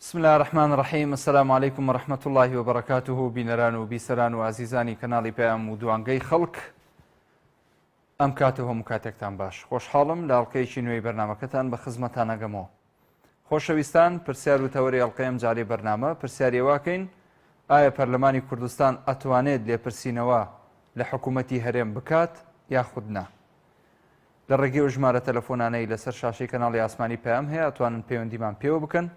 بسم الله الرحمن الرحيم. السلام عليكم ورحمة الله وبركاته. بینەران و بیسەران و عزیزانی کەناڵی پێیام و دوانگەی خەڵک، ئەم کاتەوە هەموو کاتێکتان باش. خۆشحاڵم لە ئەڵقەیەکی نوێی بەرنامەکەتان بە خزمەتان ئەگەمەوە. خۆشەویستان، پرسیار و تەوەری ئەڵقەیەم جارێ بەرنامە پرسیاری واکەین: ئایا پەرلەمانی کوردستان ئەتوانێت لێپرسینەوە لە حکوومەتی هەرێم بکات یاخود نا؟ لە ڕێگەی و ژمارە تەلەفۆنانەی لەسەر شاشەی کەناڵی ئاسمانی پێیام هەیە، ئەتوانن پەیوەندیمان پێوە بکەن.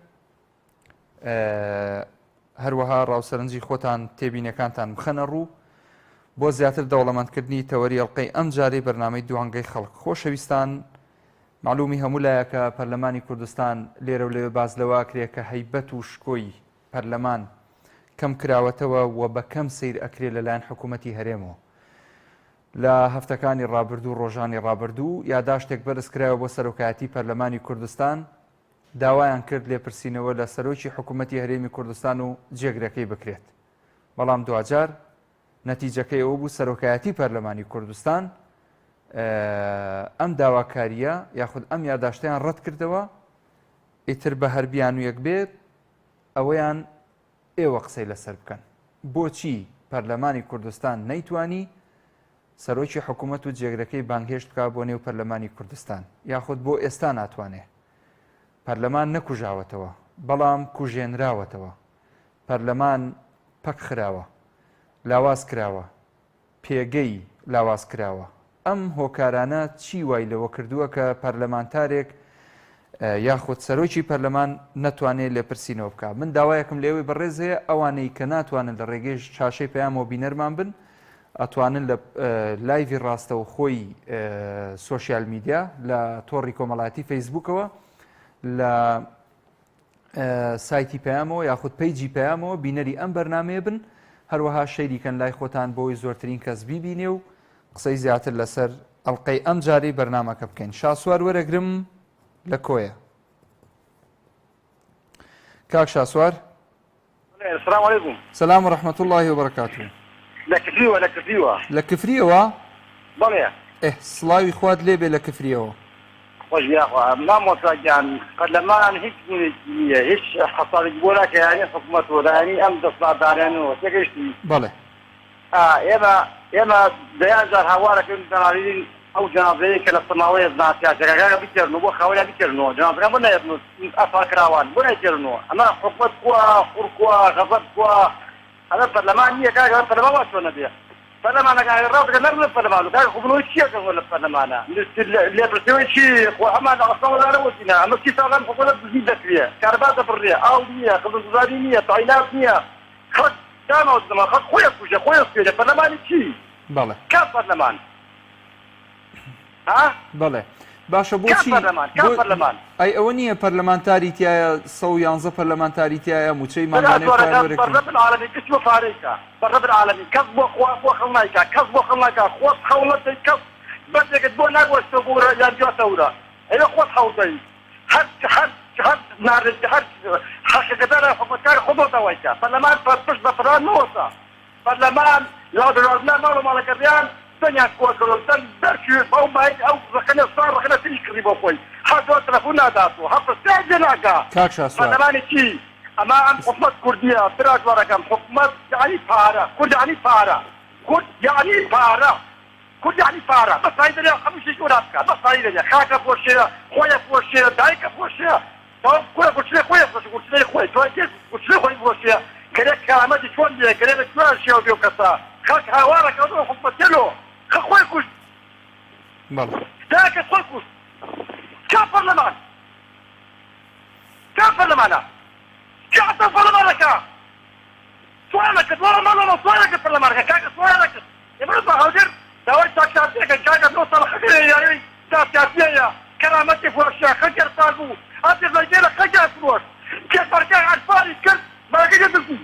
هەروەها ڕاوسەرنجی خۆتان تێبینەکانتان بخەنە ڕوو بۆ زیاتر دەوڵەمەندکردنی تەوەری ئەڵقەی ئەم جارەی بەرنامەی دوانگەی خەڵک. خۆشەویستان، معلومی هەموو لایەکە پەرلەمانی کوردستان لێرە و لێوێ باز لەوە کرێ کە هەیبەت و شکۆی پەرلەمان کەم کراوەتەوە و بەکەم سیر ئەکرێ لەلایەن حکوومەتی هەرێمەوە. لە هەفتەکانی ڕابردوو ڕۆژانی ڕابردوو یاداشتێک بەرز کرایەوە بۆ سەرۆکایەتی پەرلەمانی کوردستان، داوایان کرد لێپرسینەوە لە سەرۆکی حکوومەتی هەرێمی کوردستان و جێگرەکەی بکرێت. بەڵام دوجار نەتیجەکەی ئەوە بوو سەرۆکایەتی پەرلەمانی کوردستان ئەم داواکاریە یاخود ئەم یاداشتیان ڕەت کردەوە، ئیتر بە هەربیان و یەک بێت ئەوەیان ئێوە قسەی لەسەر بکەن. بۆچی پەرلەمانی کوردستان نەیتوانی سەرۆکی حکوومەت و جێگرەکەی بانگهێشت بکات بۆ نێو پەرلەمانی کوردستان، یاخود بۆ ئێستا ناتوانێت؟ پەرلەمان نەکوژاوەتەوە، بەڵام کوژێنراوەتەوە. پەرلەمان پەک خراوە، لاواز کراوە، پێگەی لاواز کراوە. ئەم هۆکارانە چی وای لەوە کردووە کە پەرلەمانتارێک یاخود سەرۆکی پەرلەمان نەتوانێت لێپرسینەوە بکات؟ من داوایەکم لێوەی بەڕێز هەیە ئەوانەی کە ناتوانن لە ڕێگەی شاشەی پەیامەوە بینەرمان بن، ئەتوانن لە لایڤی ڕاستەوە خۆی سۆشیال میدیا لە تۆڕی کۆمەڵایەتی فەیسبووکەوە، لە سایتی پەیامەوە یاخود پەیجی پەیامەوە بینەری ئەم بەرنامەیە بن، هەروەها شەیریکەن لای خۆتان بۆی زۆرترین کەس بیبینێ و قسەی زیاتر لەسەر ئەڵقەی ئەم جارەی بەرنامەکە بکەین. شاسوار وەرەگرم لە کۆیە. کاک شاسوار، السلام عليكم. سلام ورحمة الله وبركاته. لە کفریەوە بەڵێ سڵاوی خوات لێبێ لە کفریەوە. خۆش بیاخوا مامۆستاگیان پەرلەمان هیچ نییە، هیچ حەسابێکی بۆ ناکە، یانی حکوومەت وەلایەنی ئەم دەسەڵاتدارانەوە تێگەیشتی. بەڵێ ئێمە دەیانجار هاوارەکەن دەناوین ئەو جەنازەیە کە لە سەماوەیە زناسیاتەکەەکە بکردنەوە بۆ خاوەیان بکردنەوە، جەنازەکان بۆ نایەبن ئەفاکراوان بۆ نایکردنەوە. ئەمە حکوومەت کووە، خوڕ کووە، غەزەب کووە. ئەمە پەرلەمان نییە کاکە، پەرلەمان وا چۆنە بێ؟ پەرلەمانەکان ڕاوەکە نەرن لە پەرلەمان کاکە خۆ بنەوەی چیەکەن لە پەرلەمانە؟ لێپرسیەوەی چی؟ خۆ ئەمان ئەسڵەوەدارەوەتینە، ئەمە سی ساڵان حکوومەت دزی دەکرێ، کارەبا دەبڕێ، ئاو نییە، خزمەتگوزاری نییە، تاینات نییە. خەڵک دامەوتنەوە، خەڵک خۆیە کوژە، خۆیە سوێنێ. پەرلەمانی چی؟ بەڵێ کام پەرلەمان؟ بەڵێ باشە بۆچی ئەی ئەوە نییە پەرلەمانتاری تایە 111 پەرلەمانتاری تایە موچەی رب العالمین کەس بۆ پارەیکە، رب العالمین کەس بۆ خەڵ نایکە، کەس بۆ خەڵ ناکە، خۆت خەوڵەتی کەس بەردێکت بۆ ناگوەستەوە بۆ یانجاتەورە، ئەوە خۆت خەوتەی هەر نارێکی هەر حەقیقەتەرە حکومەتکار خۆ بۆتەوەیکە. پەرلەمان پشت بە فڕان نەوەسا، پەرلەمان یادڕازنا ماڵ و ماڵەکەڕیان دنیان کۆکردن دەرکی ئەو مای ئەو ڕخنە ساڵ ڕخنە تری کردی بۆ خۆی، هەردۆ تەلەفۆن ناداتەوە، هەفتە سێ جێ ناکا. پەرلەمانی چی؟ ئەمە ئەم حکومەت کوردیە براجوارەکەم، حکومەت یعنی پارە، کورد یعنی پارە، کورد یعنی پارە، کورد یعنی پارە. بەسایی دەرێ هەمووشی جۆرا بکات، بەسایی دەرێ خاکە پۆشێ، خۆیە پۆشێ، دایکە پۆشێ، کوڕە گوچلێ خۆیە پۆشێ، گوچلێ خۆی توای گوچلێ خۆی پۆشێ، گەرێک کارامەتی چۆن بێ، گەرێ بە چۆن شێوە بێ و کەسا خەڵک هاوارەکە ئەو حکومەتێلۆ خۆی کوشت. داکە خۆی کوشت. کام پەرلەمان؟ کام پەرلەمانە؟ کاتە پەرلەمانەکە؟ سوالەکە دووەڕە ماڵەوە سوالەکە پەرلەمانەکە کاکە سوالەکە. ئێمە بە هەڵگر داوای تاکسیاتیەکەن کاکە 9 ساڵ خەگەرە یاوی تاکسیاتیەیە، کەرامەتی فۆشیە، خەگەر سال بوو، ئەتێ بەگێرە خەگەر فرۆشت، کێفەرکە عەرفانی کرد بەرەکەی دەدزی،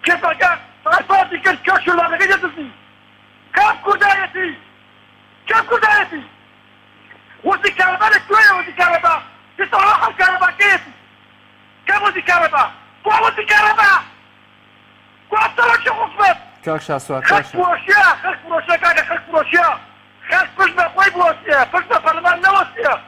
کێفەرکە عەرفانی کرد کەشولانەکەی دەدزی. كم كردايتي؟ كم كردايتي؟ وزي كهرباء شوية وزي كهرباء بصراحة الكهرباء كيف؟ كم وزي كهرباء؟ كم وزي كهرباء؟ كم طلع شو خصبت؟ كاك شاسوار خلق فروشيا، خلق فروشيا كاكا، خلق فروشيا، خلق فشبة خوي بوسيا، فشبة برلمان نوسيا،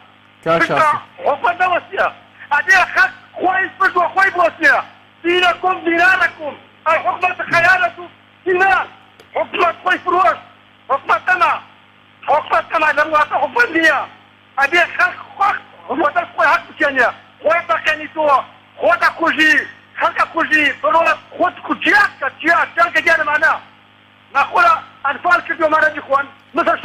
كاك شاسوار حكومة نوسيا، هذه خلق خوي فردوا خوي بوسنيا دينكم ديناركم الحكمة خيانة دينار حكمة خوي فروش حكمة تما حكمة تما لم يعطي حكمة الدنيا أبي خلق هو ده خوي حق بكيانيا خوي بكياني توا خوي كوجي خلق كوجي فروش خوي كوجيات كتيات ديانا معنا نقول أنفال كدوا معنا إخوان مثل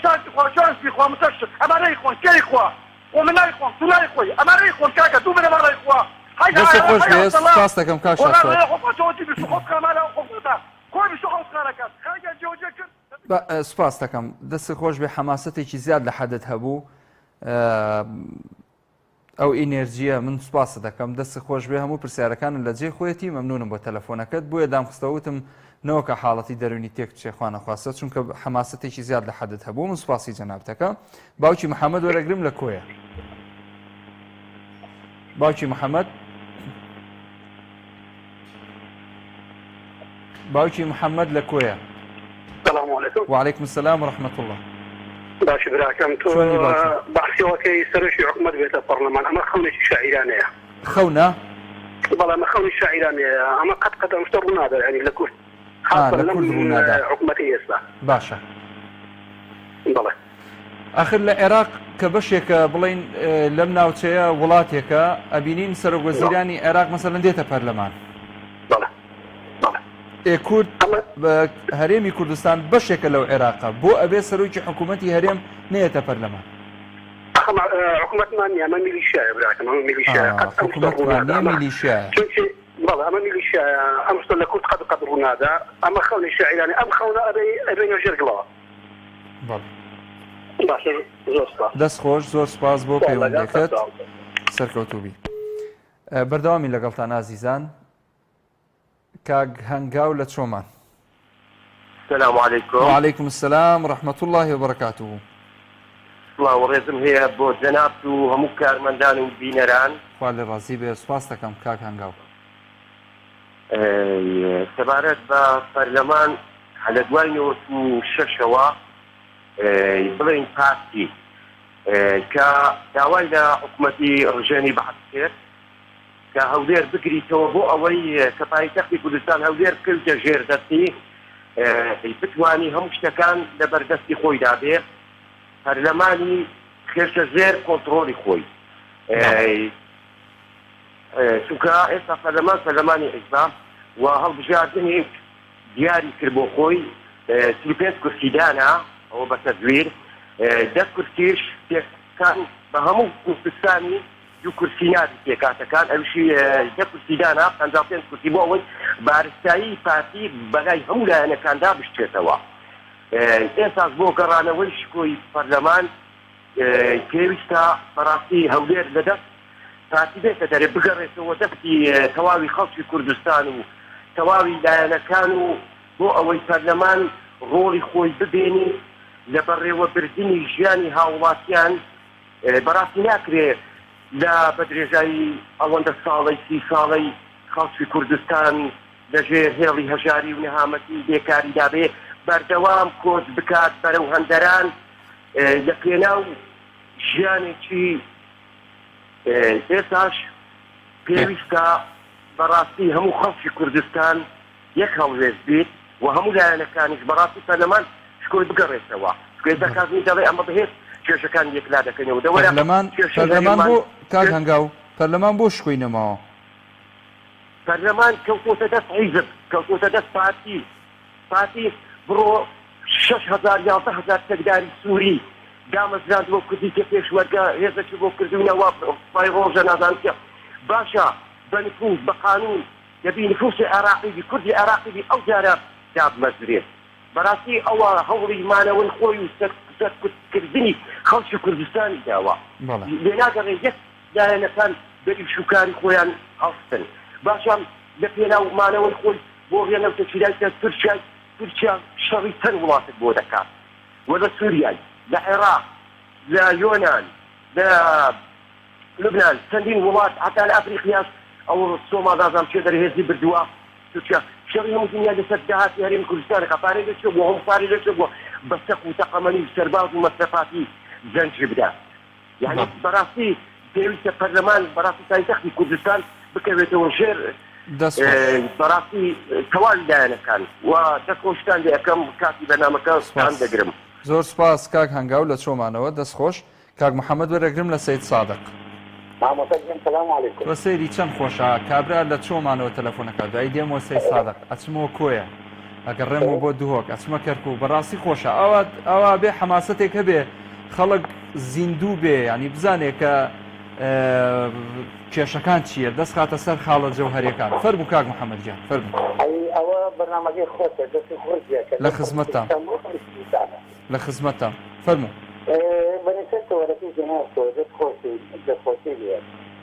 شارك إخوان شارك إخوان مثل أمانة إخوان كي إخوان ومن إخوان سنا إخوان أمانة إخوان كاكا دو من أمانة إخوان دەست خۆش بێ سپاس دەکەم کاک سپاس دەکەم دەست خۆش بێ حەماسەتێکی زیاد لە حەدت هەبوو ئەو ئینێرجیە من سپاس دەکەم دەست خۆش بێ هەموو پرسیارەکانن لە جێ خۆیەتی مەمنونم بۆ تەلەفۆنەکەت بۆیە دامخستەوتم نەوەکە حاڵەتی دەرونی تێک چێخوانە خواستە چونکە حەماسەتێکی زیاد لە حەدت هەبوو من سپاسی جەنابەتەکە باوکی محەممەد وەرەگرم لە کۆیە باوکی محەممەد باوکی محەممەد لە کۆیە وعليكم السلام ورحمة الله باش براكم تو بحثي وكي سرشي حكومة بيت البرلمان أما خوني شاعرانية خونا والله ما خوني شاعرانية أما قد مشترون هذا يعني لكل خاصة لكل هذا حكومتي يسا باشا والله آخر العراق كبشيك بلين لم ناوتشيا ولاتيك أبينين سرق وزيراني عراق مثلا ديتا برلمان كورد هەرێمی کوردستان بەشێکە لەو عێراقا بۆ ئەبێ سەرۆکی حکوومەتی هەرێم نێتە پەرلەمان حکوومەتمان ئەمە میلیشایە براکەم ئەمە میلیشایە حکوومەتمان نییە میلیشایە بەڵێ ئەمە میلیشایە ئەمستە لە کورد قەد ڕوونادا ئەمە خەونی شاعیرانی ئەم خەونە ئەبێنە ژێرگڵەوە باشە زۆر سپاس دەست خۆش زۆر سپاس بۆ پەیوەندیەکەت سەرکەوتوبی بەردەوامی لەگەڵتان ئازیزان كاغ هنگاو لتشومان السلام عليكم وعليكم السلام ورحمة الله وبركاته الله ورزم هي بو جنابتو همو كارمندان و بينران خوالي رازي بي سپاس دكم كاغ هنگاو سبارت با برلمان على دوانيو تو ششوا بلين بارتي كداوينا حكومتي رجاني بعد كير كهودير بكري توبو أوي كبايتختی كردستان هودير كل جير دستي بتواني هم شتكان لبردستي خوي دابير برلماني خيرش زير كنترولي خوي سوكا إسا برلماني إسلام وهل بجاردني دياري كربو خوي سلوكات كرسيدانا أو بتدوير دست كرسيش كان بهمو كردستاني دو كرسينات تێکاتەکان ئەوشی دە کورسیدانە 55 کورسی بۆ ئەوەی بارستایی پارتی بەلای هەموو لایەنەکاندا بشتێتەوە ئێساس بۆ گەڕانەوەی شکۆی پەرلەمان پێویستە بەڕاستی هەولێر لەدەست پارتی بێتە دەرێ بگەڕێتەوە دەستی تەواوی خەڵکی کوردستان و تەواوی لایەنەکان و بۆ ئەوەی پەرلەمان ڕۆڵی خۆی ببێنی لە بەڕێوەبردنی ژیانی هاوڵاتیان بەڕاستی ناکرێت لا بدرێژایی ئەوەندە ساڵی 30 ساڵی خەڵکی کوردستان لەژێر هێڵی هەژاری و نەهامەتی بێکاری دابێ بەردەوام کۆچ بکات بەرەو هەندەران لە پێناو ژیانێکی ئێستاش پێویستە بەڕاستی هەموو خەڵکی کوردستان یەک هەڵوێز بێت و هەموو لایەنەکانیش بەڕاستی پەرلەمان شکۆی بگەڕێتەوە شکۆی دەکاتنی دەڵێ ئەمە بەهێت کێشەکان یەکلا دەکەنەوە پەرلەمان بۆ کاک هەنگاو پەرلەمان بۆ شکۆی نەماوە پەرلەمان کەوتۆتە دەست حیزب کەوتۆتە دەست پارتی بڕۆ 6,000 11,000 تەکداری سووری دامەزراندوە کوردی کە پێشوەرگە هێزەکی بۆ کردوونەوە پای ڕۆژە نازانکە باشە بە نفوس بە قانون دەبی نفوسی عێراقی کوردی عێراقی ئەو جارە دابمەزرێت بەڕاستی ئەوە هەوڵی مانەوەی خۆی و سەرکردنی خەڵکی کوردستانی داوە لێ ناگەڕێ یەک لایەنەکان بەری شوکاری خۆیان هەڵستن باشە لە پێناو مانەوەی خۆی بۆ ڕێنەوتە چیرایکە تورکیا شەڕی چەند وڵاتت بۆ دەکات وە لە سووریای لە عێراق لە یۆنان لە لوبنان چەندین وڵات حتا لە ئەفریقیاش ئەو سۆمال دازام چێ دەرهێزی بردووە تورکیا شەڕی هەموو دنیا لەسەر داهاتی هەرێمی کوردستانەکە پارەی لەچێ بووە هەموو پارەی لەچێ بووە بە سەق و تەقەمەنی و سەرباز و مەسرەفاتی زەنج بدات یعنی بەڕاستی پێویستە پەرلەمان بەڕاستی پایتەختی کوردستان بکەوێتەوە ژێر بەڕاستی تەواوی لایەنەکان و دەستخۆشتان لێ ئەەکەم کاتی بەنامەکەتان دەگرم. زۆر سپاس کاک هەنگاو لە چۆمانەوە دەستخۆش. کاک محەممەد وەرەگرم لە سەید سادق. بە سەیری چەند خۆشە کابرا لە چۆمانەوە تەلەفۆنەکە دوای دێمەوە سەید سادق ئەچمەوە کۆیە ئەگەڕێمەوە بۆ دوهۆک ئەچمە کەرکوو بەڕاستی خۆشە ئەوە بێ حەماسەتێک هەبێ خەڵک زیندوو بێ ینی بزانێت کە کێشەکان چییە دەست خاتە سەر خاڵە جەوهەریەکان. فەرموو کاک محەممەد گیان فەرموو. ئەوە بەرنامەکەی خۆتە دەستی خۆشیەکە لە خزمەتتان لە خزمەتتان فەرموو. بەنسەر تەوەرەکەی جەنابتەوە دەستخۆشی لێ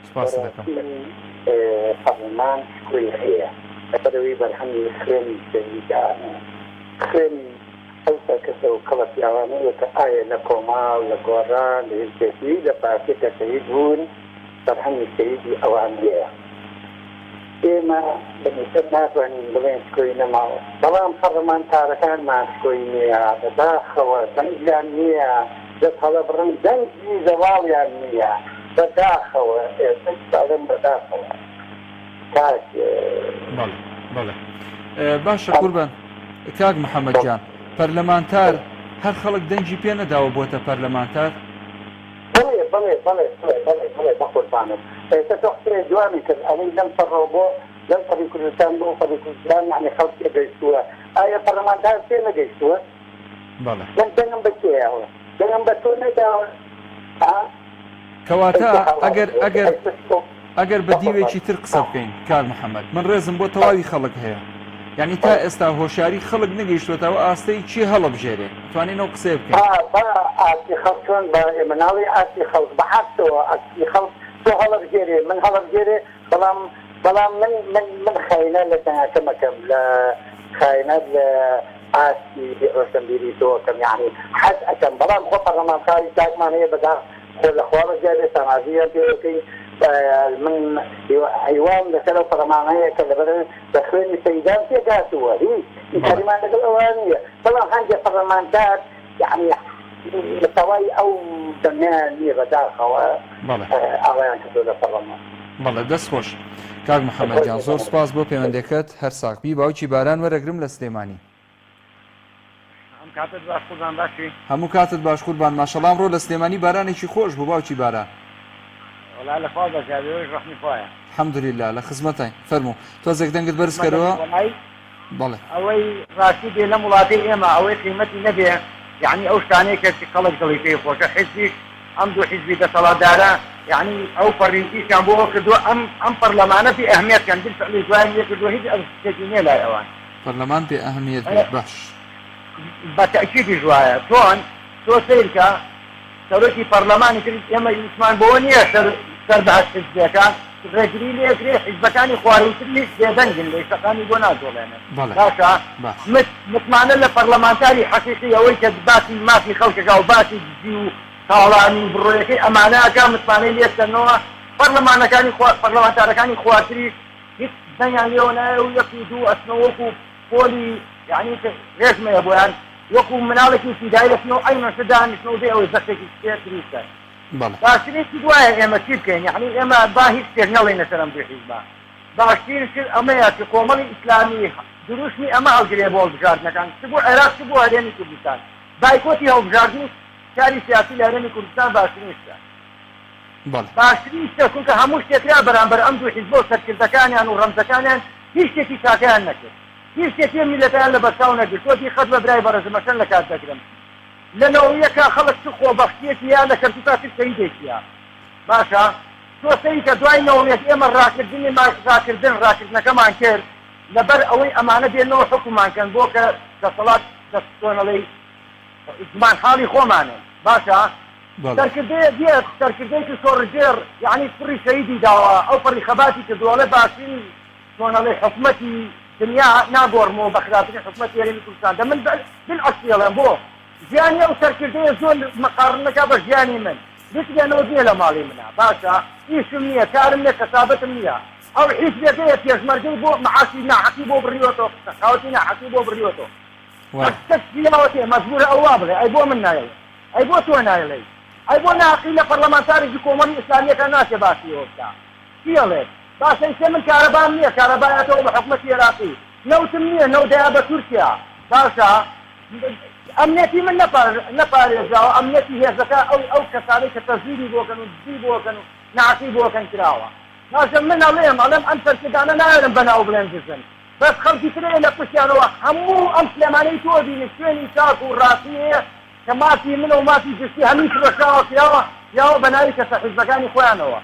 سپاس دەکەم. پەرلەمان شکۆی هەیە بەبەرەوەی بەرهەمی خوێنی شەهیدانە خوێنی ئەو کەسە و کەڵە پیاوانەیە کە ئایا لە کۆماڵ لە گۆڕان لە هێزکێشی لە پارتێکە شەهید بوون بەرهەمی شەهیدی ئەوان هەیە. ئێمە بەنسەر ناتوانین بڵێن شکۆی نەماوە بەڵام پەرلەمانتارەکانمان شکۆی نییە بەداخەوە دەنگیان نییە دەست هەڵە بڕن دەنگی زەواڵیان نییە بەداخەوە ئێستا بەداخەوە کاک باشە قوربان. کاک محەممەد گیان پەرلەمانتار هەر خەڵک دەنگی پێ نەداوە بۆتە پەرلەمانتار؟ بڵێ بڵێ بڵێ بڵێ بڵێ بەخۆتانم ئێستا تۆ قسەی جوانی کرد ئەوەی لەم پەڕەوە بۆ لەم پەڕی کوردستان بۆ پەڕی کوردستان یعنی خەڵک پێ گەیشتووە ئایا پەرلەمانتار پێ نەگەیشتووە؟ بەڵێ دەنگم بە کێیەوە دەنگم بە تۆ نەداوە کەواتە ئەگەر بە دیوێکی تر قسە بکەین کاک محەممەد من ڕێزم بۆ تەواوی خەڵک هەیە یعنی تا ئێستا هۆشیاری خەڵک نەگەیشتوێتەوە ئاستەی چی هەڵەبژێرێ توانینەوە قسێ بکەین. ئاسی خەڵکۆن بە مناڵی ئاسی خەڵک بەحەستەوە ئاسی خەڵک تۆ هەڵەبژێرێ من هەڵەبژێرێ بەڵام من خاینە لە تەناکەمەکەم لە خاینەت لە ئاسی ڕۆشنبیری تۆکەم یعنی حەز ئەەکەم بەڵام خۆ پەرلەمانتاری تاکمان هەیە بەدا خۆ لە خوا بەجارێ سەمازیە پێکەی من حیوان لەسەر پەرلەمانەیە کە لەبەر بە خوێنی سەیدان تێگاتووە هیچ کاریمان لەگەڵ ئەوان نییە بەڵام هەندێک پەرلەمانتار یعنی لەتەوای ئەو دەمیان نییە بەداخەوە ئاوایان کردو لە پەرلەمان. بەڵێ دەست خۆش کاک محەممەد گیان زۆر سپاس بۆ پەیوەندەکەت هەر ساقبی باوکی باران وەرەگرم لە سلێمانی. هەموو کاتت باش قوربان ماشەڵام ڕۆ لە سلێمانی بارانێکی خۆش بوو باوکی باران. الحەمدولله لە خزمەتین فەرموو تۆزێک دەنگت بەرز کەرەوە. بەڵێ ئەوەی ڕاستی بێ لە وڵاتی ئێمە ئەوەی قیمەتی نەبێ یعنی ئەو شتانەیە کە خەڵک دڵی پێی خۆشە حیزبی ئەم دوو حیزبی دەسەڵاتدارە یعنی ئەو پەڕێنکیشیان بۆ کردووە ئەم پەرلەمانە بێ ئەهمیەتیان بالفعلی دوای نیە کردووە هیچ ئەرزشتێکی نییە لای ئەوان. پەرلەمان بێ ئەهمیەت بێت باش بە تەئکیدی جوایە تۆ سیرکە سەرۆکی پەرلەمانی کرد ئێمە ئیسمان بۆ نییە سەر بەهەشت حیزبەکان ڕێگری لێگرێ حیزبەکانی خواروتری بێدەنگن لە ئێستەکانی بۆ نادۆڵێنن. باشە متمانە لە پەرلەمانتاری حەقیقی ئەوەی کە باسی مافی خەڵکەکە و باسی جزی و تاڵانی بڕۆیەکەی ئەمانەکە متمانەی لێستنەوە پەرلەمانتارەکانی خواتری هیچ دەنگیان لێوە نایە و یەکی دوو ئەچنەوەکو پۆلی یعنی ڕێزمەیە بۆیان وەکو مناڵێکی فیدای لەچنەوە ئەیمەشە دانیشتنەوە بێ ئەوەی زەختێکی دروستە. باشترێکی دوایە ئێمە چی بکەین یعنی ئێمە با هیچ شتێک نەڵێنە سەرم بێ حیزبا باشترین شت ئەمەیە کە کۆمەڵی ئیسلامی دروستنی ئەمە هەڵگرێ بۆ هەڵبژاردنەکان چ بۆ عێراق چ بۆ هەرێمی کوردستان بایکۆتی هەڵبژاردنی کاری سیاسی لە هەرێمی کوردستان باشترین شتە. باشترین شتە چونکە هەموو شتێکرا بەرامبەر ئەم دوو حیزب و سەرکردەکانیان و ڕەمزەکانیان هیچ شتێکی چاکەیان نەکرد هیچ شتێکی میلەتیان لە بەرچاو نەگرت تۆتی خەت بە برای بەڕێزمەکەن لە کات دەگرم لەنەوەیەکە خەڵک چ خۆبەختیەکی یا لە کەرتوتا تر سەیدێکیە. باشە تۆ سەی کە دوای نەوەیەک ئێمە ڕاکردنی ڕاکردنەکەمان کرد لەبەر ئەوەی ئەمانە بێنەوە حکومانکەن بۆ کە دەسەڵات دەستۆنەڵی زمان حاڵی خۆمانن. باشە سەرکردەیەکی سۆڕژێر یعنی پڕی شەیدی داوە ئەو پڕی خەباتی کردووەڵێ باشترین تۆنەڵی حکومەتی دنیا ناگۆڕمەوە بە خراپترین حکومەتی هەرێمی کوردستان دەمن بالعەکسی ئەڵێم بۆ ژیانی ئەو سەرکردەیە زۆر مەقارنەکە بە ژیانی من بتگەنەوە دێ لە ماڵی منە. باشە ئیشم نییە کارم نیە کەسابەتم نییە ئەو حیزبەکەیە پێشمەرگەی بۆ معاشی ناحەقی بۆ بڕیوەتەوە قسەخاوەتی ناحەقی بۆ بڕیوەتەوە مەجبورە ئەووا بڵێ ئەی بۆ من نایڵێ ئەی بۆ تۆ نایڵێ ئەی بۆ ناقی لە پەرلەمانتارێکی کۆمەڵی ئیسلامیەکە ناچێ باسی ئەوستا چیڵێت باشەیسێ من کارەبام نییە کارەبایەتەوە بە حکومەتی عێراقی نەوتم نییە نەودەیا بە تورکیا باشە ئەمنێتی من نەپارێزراوە ئەمنێتی هێزەکە ئەو کەسانەی کە تەزیری بۆکەن و دزی بۆکەن و ناقی بۆکەن کراوە باشە من ئەڵێم ئەم سەرکردانە نایەرم بەناو بڵێن بزن بەس خەڵکی ترێ لە پشتیانەوە هەموو ئەم سلێمانەی تۆ بینی شوێنی چاک و ڕاستی هەیە کە ماتی منە و ماتی جستی هەمی فرۆشاوە پیاوە یاوە بەناوی کەسە حیزبەکانی خۆیانەوە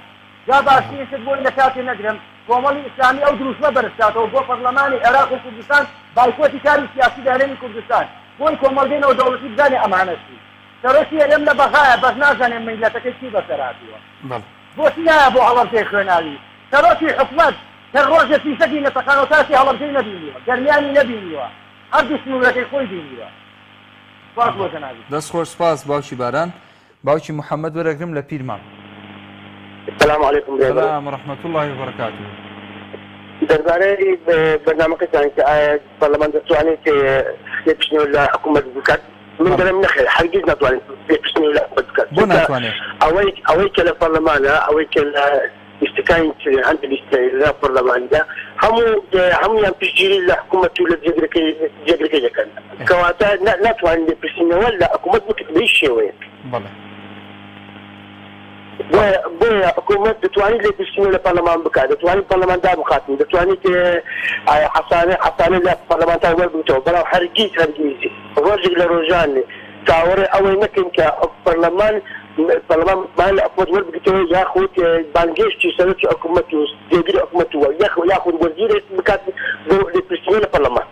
جا باشترینشت بۆی لە کاتی نەگرم کۆمەڵی ئیسلامی ئەو دروستمە بەرزکاتەوە بۆ پەرلەمانی عێراق و کوردستان بایکۆتی کاری سیاسی دارێنی کوردستان بۆی کۆمەڵگەینەوە دەوڵەتی بزانێ ئەمانەتی سەرۆکی هێرێم لە بەغایە بەس نازانێن میلەتەکەی چی بەسەراتیوە بۆچی نایە بۆ هەڵەبجەی خوێناوی سەرۆکی حکومەت کە ڕۆژە فیسەدی نەتەقانەوە تاسی هەڵەبجەی نەبینیوە گەرمیانی نەبینیوە هەردوو سنوورەکەی خۆی بینیوە سپاس بۆ جەنابی دەست خۆش سپاس باوکی باران باوکی محەممەد وەرەگرم لە پیرمان السلام عليكم سلام ورحمة الله وبركاته دەربارەی بەرنامەکەتان کە ئایا پەرلەمان دەتوانێت پێشنیار لە حکوومەت بکات من دەڵێم نەخێر هەرگیز ناتوانێت پێشنیار لە حکوومەت بکات بۆ ناتوانێت ئەوەی کە لە پەرلەمانە ئەوەی کە لە استکانی هەندێک لە پەرلەماندا هەمویان پشتگیری لە حکوومەت و لە جێگرەکەی دەکەن کەواتە ناتوانین لێ پرسینەوە لە حکوومەت بکات بە هیچ شێوەیەک بۆیە حکوومەت دەتوانێت لێ پشتگیری لە پەرلەمان بکات دەتوانێت پەرلەمان دابخاتن دەتوانێت حەسانە لە پەرلەمانتان وەربگرێتەوە بەڵام هەرگیز ڕۆژێک لە ڕۆژانێ تاوەڕێ ئەوەی نەکەین کە پەرلەمان مان لە حکوومەت وەربگرێتەوە یاخود بانگێشتی سەرۆکی حکوومەت و جێگیری حکوومەتەوە یاخود وەزیرێک بکات بۆ لێ پشتگیری لە پەرلەمان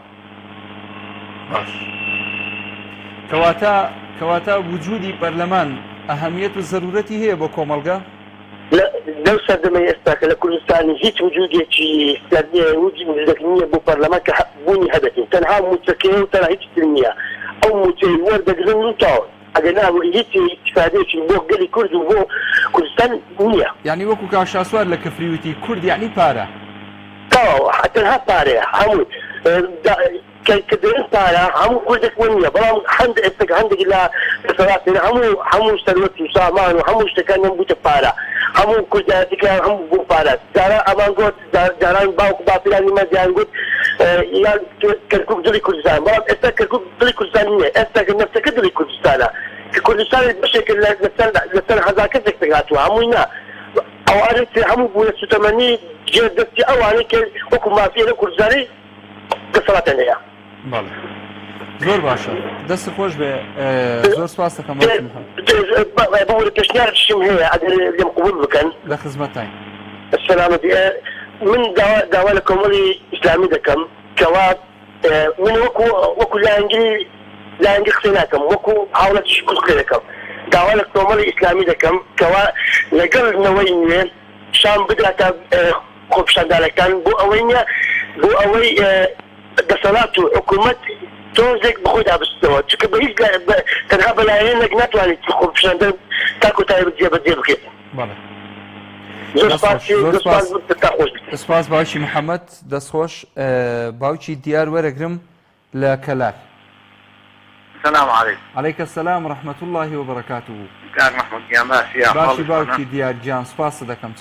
کەواتە وجودی پەرلەمان ئەهەمیەت و زەرورەتی هەیە بۆ کۆمەڵگە لەو سەردەمەی ئێستا کە لە کوردستانی هیچ وجودێکی وجودێک نییە بۆ پەرلەمان کە بوونی هەبێتین تەنها موچەکەی و تەنها هیچ تر نییە ئەو موچەی وەردەگرن و تاوە ئەگەر نابوو هیچ استفادەیەکی بۆ گەلی کورد و بۆ کوردستان نییە یعنی وەکو کاشاسوار لە کەفریوتی کورد یعنی پارە تاوە تەنها پارەیە هەموو کە دەرێن پارە هەموو کوردێک نییە بەڵام هەندێک لە دەسەڵاتێن هەموو سەروەت و سامان و هەموو شتەکانیان بووتە پارە هەموو کوردایەتەکان هەموو بۆ پارە جارە ئەمان گوت جاران باوکو باپیرانی مەزیان گوت یان کەرکووک دڵی کوردستان بەڵام ئێستا کەرکووک دڵی کوردستان نییە ئێستا کە نەفسەکە دڵی کوردستانە کە کوردستانی بەشێک لەسەر هەزار کەسێک هاتووە هەمووی نا ئەوانێت هەموو بوو لە سوتەمەنی جێدەستی ئەوانەی کە وەکو مافیە لە کوردستانی دەسەڵاتیان هەیە زۆر باشە دەست خۆش بێ زۆر سپاس دەکەم بۆ پێشنیارشم هەیە ئەگەر لێم قبول بکەن لە خزمەتای سەلامەتی من داوا لە کۆمەڵی ئیسلامی دەکەم کەوا من وەکو لایەنگی قسەی ناکەم وەکو هاوڵەتیشی کورد قسەی دەکەم داوا لە کۆمەڵی ئیسلامی دەکەم کەوا لەگەڵ نەوەی نوێ شام بدراتە خۆپیشاندانەکان بۆ ئەوەی دەسەڵات و حکوومەت تۆزێک بخۆی دابستەوە چونکە بە هیچ تەنها بەلایەنێک ناتوانێت خۆپیشاندان تاکو تایبەت جێبەجێ بکرێت سپاس باوکی محەممەد دەستخۆش باوکی دیار وەرەگرم لە کەلار السلام عليكم عليك السلام ورحمة الله وبركاته كان محمود يا ماشي باشي باوکی دیار جان سپاس دەکەم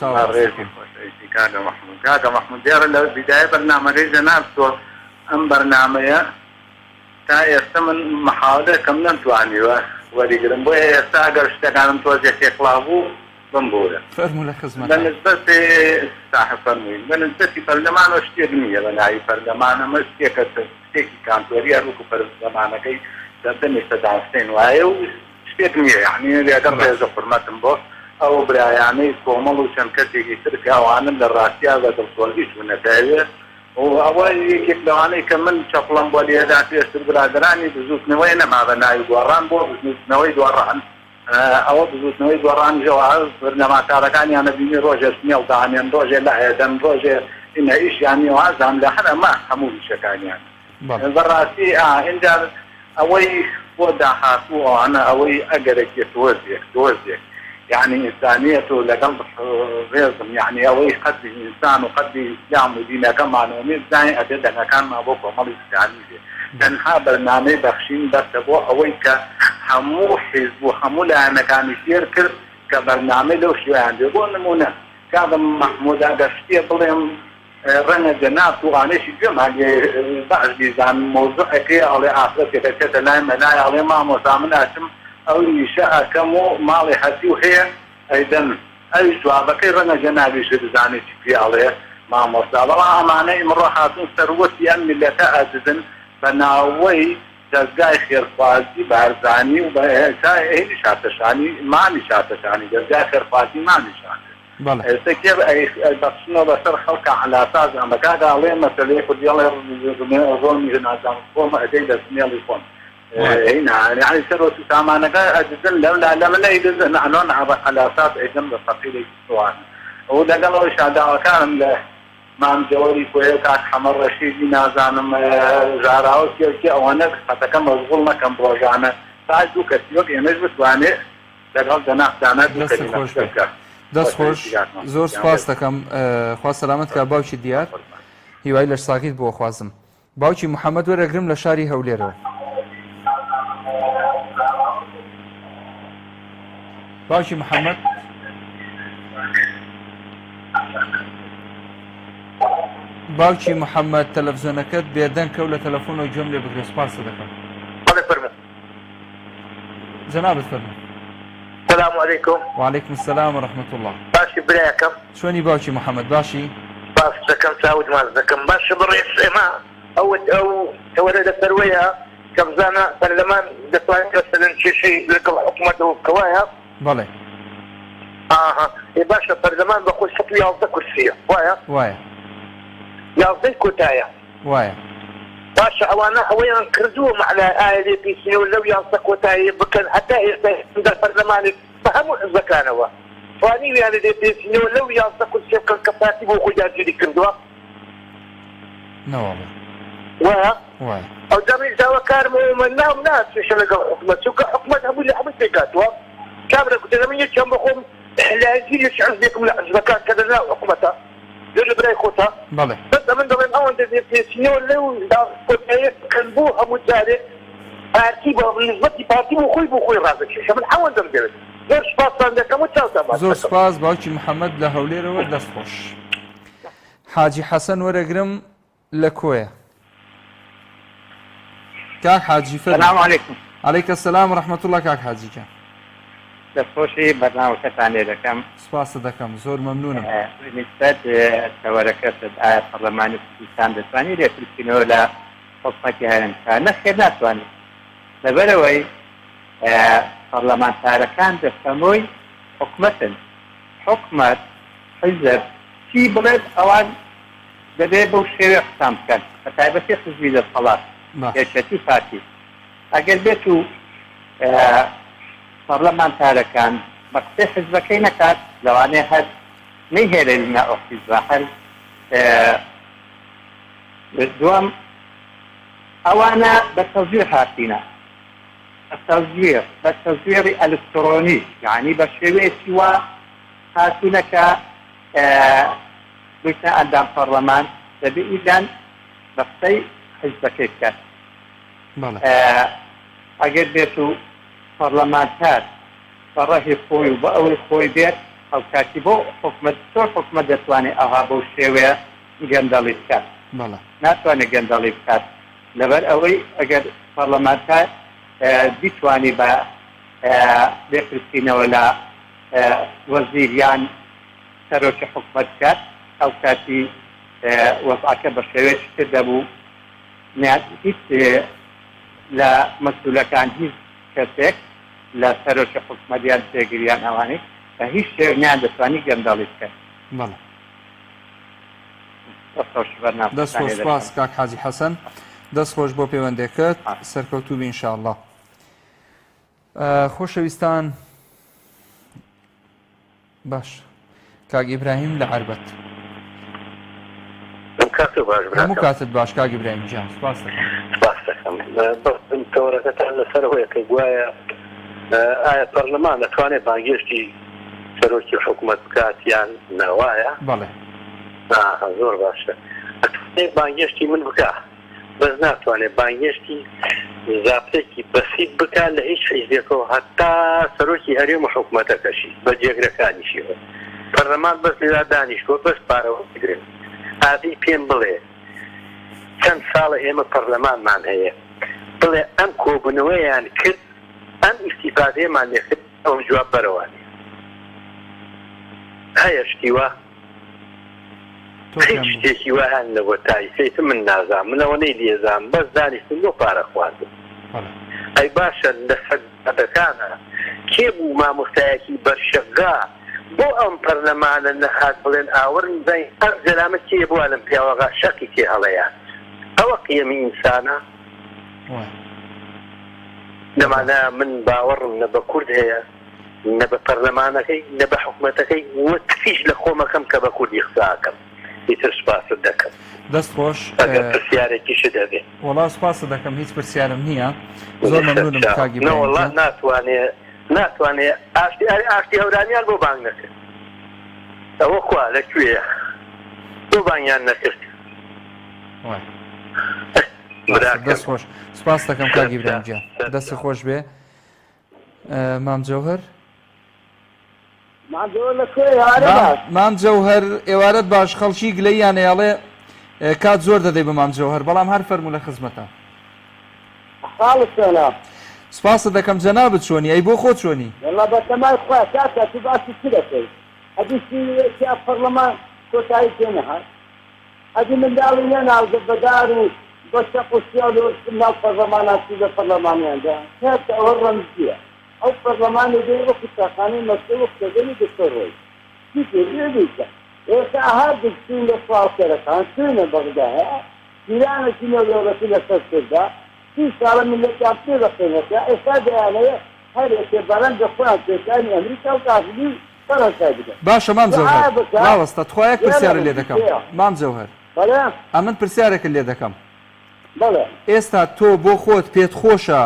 كاكا محمود ديار البداية برنامج جنابته أم برنامج تا يستمن محاولة كم نتواني وريقرن بوي يستاقر اشتغان توجه إخلافه بنبولة فرمو لخزمة بالنسبة صاحب فرموين بالنسبة برلمان واشتغنية بناي برلمان ما اشتغي كانت وريا روكو برلمان كي تبني استدعستين وايو اشتغنية يعني رياقر يزفر ما تنبو أو برا يعني كومل وشمكتي يتركها وعنا للراسية هذا الصواليش والنتائج وأول كيف لو أنا كمل شغلان بولي هذا في استقراراني بزوج نوينا مع بناي دواران بو بزوج نوي دواران أو بزوج نوي دواران جواز برنامج تاركاني أنا بيني روجر سميل دعني روجر لا يدن روجر إن إيش يعني وعزم لحنا ما حمول شكاني يعني الراسي إن جال أوي وضع حاسو أنا أوي أجرك توزيك يعني إنسانيته لقلب غيظم يعني أوي قد إنسان وقد إسلام ودينا كما نومي زين أددنا كان ما بوكو مالي إسلامي لأن ها برنامج بخشين بس أبو أوي هەموو حیزب و هەموو لایەنەکانی فێر کرد کە بەرنامە لەو شویان بێ بۆ نمونە کاغم محمود ئەگەشتیە بڵێم ڕەنگە جەناب تووانێکی گوێمان باش بیزان مۆزوعەکەی ئەڵێ ئافرەتێکەکەتە لای مەلای ئەڵێ مامۆستا من ئاچم ئەو ئیشە ئەکەم و ماڵی هەتی و هەیە ئەیدەن ئەوی جوابەکەی ڕەنگە جەنابیش بزانێتی پێ ئەڵێ مامۆستا بەڵام ئەمانەی ئمڕۆ هاتوون سەروەتی ئەم میلەتە ئەدزن بە ناوەی دەستگای خێرخوازی بارزانی و هێنی شاتەشانی مانی شاتەشانی دەستگای خێرخوازی مانی شاتە ئێستا کێ بەخشنەوە بەسەر خەڵکە عەلاسازان بەکادا ئەڵێ مەسەلەی خودیاڵێ ڕۆمی هێنازان خۆمە ئەدەی دەستنێڵی خۆم يعني سر سامانك أجدن لا من يجدن أنا على أجدن بفقير السؤال وده قالوا إيش هذا كان ما مجوري كويس حمر رشيد نازانم زاراوس كي أوانا فتكم مشغولنا كم بروجانا فعجو كتير يمش بتواني ده قال دنا دەست خۆش زۆر سپاس دەکەم خوا سەلامەت کە باوکی دیار هیوای لەش ساکیت بۆ خوازم باوکی محەممەد وەرەگرم لە شاری هەولێرەوە باوکی محەممەد باوکی محەممەد تەلەڤیزۆنەکەت بێدەنگ کەوت لە تەلەفۆنەوە گوێم لێ بگرێ سپاس دەکەم جەنابەت فەرموو السلام عليكم. وعليكم السلام ورحمة الله. باشي بريكم. شوني باوشي محمد باشي؟ باش زكم سعود ما زكم باش بالرئيس ما أو تولد الثروية كم زانا برلمان دفعين مثلا شيء لقى حكومته كوايا. بلى. باشا البرلمان بقول شكل يعطي كرسية وايا. يعطي كتاية. وايا. باشا أوانا وين كردوهم على آلي في سنو لو يعطي كتاية بكن حتى عند البرلمان فهموا الزكانة فاني يعني دي سنو لو يعطي كرسية كالكفاتي وخجاج اللي كردوها. نعم. وايا. أو جميع زوا كارمو منهم ناس في شلقة حكومة سوق حكومة أبو اللي حبيت تيجاتوا كامل كنت زمان يجمع بخم حلاجي يشعر بكم لا زكاة كذا لا حكومتها يجوا براي خوتها بلى بس من ضمن أول ده سنو لو دا كنت كنبوها مجاري أركيبه بالنسبة بارتي بخوي رازق شو من حاول دمجرد زور سباس عندك متشاطة زور سباس باوكي محمد لهوليرة ودست خوش حاجي حسن ورقرم لكوية كاك حاجي فرد السلام عليكم. عليك السلام ورحمة الله كاك حاجي كان دەستخۆشی بەرنامەکەتان لێ دەکەم سپاس دەکەم زۆر مەمنونم نسبەت تەوەرەکەتت ئایا پەرلەمانی کوردستان دەتوانێت لێکردنەوە لە حکومەتی هەرێمەکان نەخێر ناتوانێت لەبەرەوەی پەرلەمانتارەکان دەستەمۆی حکومەتن حکومەت حیزب چی بڵێت ئەوان دەبێت بەو شێوێ قسام بکەن بە تایبەتی حیزبی دەسەڵات یەکێتی پارتی ئەگەر بێت و پەرلەمانتارەکان بە قسەی حیزبەکەی نەکات لەوانەیە هەر نەیهێرە لە ئەو حیزبە هەر دووەم ئەوانە بە تەزویر هاتینە بە تەزویری ئەلکترۆنی یعنی بە شێوەیەکی وا هاتوونەکە بوویتە ئەندام پەرلەمان دەبێ ئیدان بە قسەی حیزبەکەی بکات ئەگەر بێت و پەرلەمانتار بە ڕەهی خۆی و بە ئەوەی خۆی بێت ئەو کاتی بۆ حکومەت زۆر حکومەت دەتوانێت ئەوها بەو شێوەیە گەندەڵی بکات ناتوانێت گەندەڵی بکات لەبەر ئەوەی ئەگەر پەرلەمانتار بیتوانی بە لێفرستینەوە لە وەزیریان سەرۆکی حکومەت بکات ئەو کاتی وەزعەکە بە شێوەیەکی تر دەبوو هیچ لە مەسئولەکان هیچ کەسێک لە سەرۆکی حکومەتیان تێگریان ئەوانەی بە هیچ شێوەیەکیان دەتوانی گەندەڵی بکات دەست خۆش سپاس کاک حاجی حەسەن دەست خۆش بۆ پەیوەندێکت سەرکەوتوو بێ ئینشاءالله خۆشەویستان باش کاک ئیبراهیم لە عەربەت هەموو کاتت باش کاک ئیبراهیم گیان سپاس دەکەم تەوەرەکەتان لەسەرەوەیەکە گوایە ئایا پەرلەمان دەتوانێت بانگێشتی سەرۆکی حکومەت بکات یان ناوایە بەڵێ زۆر باشە ئەتوانێت بانگێشتی من بکات بەس ناتوانێت بانگێشتی زابطێکی بەسیط بکات لە هیچ حیزبێکەوە هەتا سەرۆکی هەرێم و حکوومەتەکەشی بە جێگرەکانیشیەوە پەرلەمان بەس لێرا دانیشتووە بەس پارەوە بگرێن ئادی پێم بڵێ چەند ساڵە ئێمە پەرلەمانمان هەیە بڵێ ئەم کۆبوونەوەیان کرد ئەم ئیستیفادەیەمان لێکرد ئەوم جواب بەرەوانی هەیە شتیوە هیچ شتێکی وایان لەوە تایسەیت من نازام منەوە نەی لێزان بەس دانیشتن بۆ پارە خواردن ئەی باشە لە سەدەکانە کێ بوو مامۆستایەکی بەرشەقا بۆ ئەم پەرلەمانە نەهات بڵێن ئاوەڕن زای هەر جەلامە کێ بووە لەم پیاوەغا شەقی کێ هەڵەیان ئەوە قیەمی ئینسانە نەمانە من باوەڕم نە بە کورد هەیە نە بە پەرلەمانەکەی نە بە حکوومەتەکەی وە تفیش لە خۆمەکەم کە بە کوردی قساکەم ئیتر سپاست دەکەم دەست خۆش ئەگەر پرسیارێکیش دەبێت وەڵا سپاس دەکەم هیچ پرسیارم نییە زۆر مەمنونم کاگی وەڵا ناتوانێ ئاشتی هەورانیان بۆ بانگ نەکرد ئەوە خوا لەکوێیە بۆ بانگیان نەکرد دەست خۆش سپاس دەکەم کاگی برانجیان دەستی خۆش بێ مام جەوهەر مام جەوهەر ئێوارەت باش خەڵکی گلەییان ئێڵێ کات زۆر دەدەی بە مام جەوهەر بەڵام هەر فەرموو لە خزمەتە سپاسە دەکەم جەنابەت چۆنی ئەی بۆ خۆت چۆنی بەتەمای خوا کاکە تو باسی چ دەکەی ئەدیسی پەرلەمان کۆتایی پێ نەهات ئەدی منداڵی نەناوزە بەدار و بە شەق و سیال و ناو پەرلەماناتی لە پەرلەمانیاندا کاتە ئەوە ڕەمزیە ئەو پەرلەمانی دەی وەکو ساخانەی مەسئول کردنی دکتۆرۆی چی پێ بێبیکە ئێستا هەر دکتین لە سواڵکەرەکان چونە بەغدایە پیرانێکی نەوێڵەتی لەسەر کردا 30 ساڵە ملەتیان پێ بەخێنەکە ئێستا دەیانەیە هەر ئێکێ بەرەنگە خۆیان پێکانی ئەمریکا و کافلی فەرەنسای بدەن باشە مام جەوهەر ڕاوەستە تخوایەک پرسیارە لێ دەکەم مام جەوهەر ئەمن پرسیارێکە لێ دەکەم ئێستا تۆ بۆ خۆت پێت خۆشە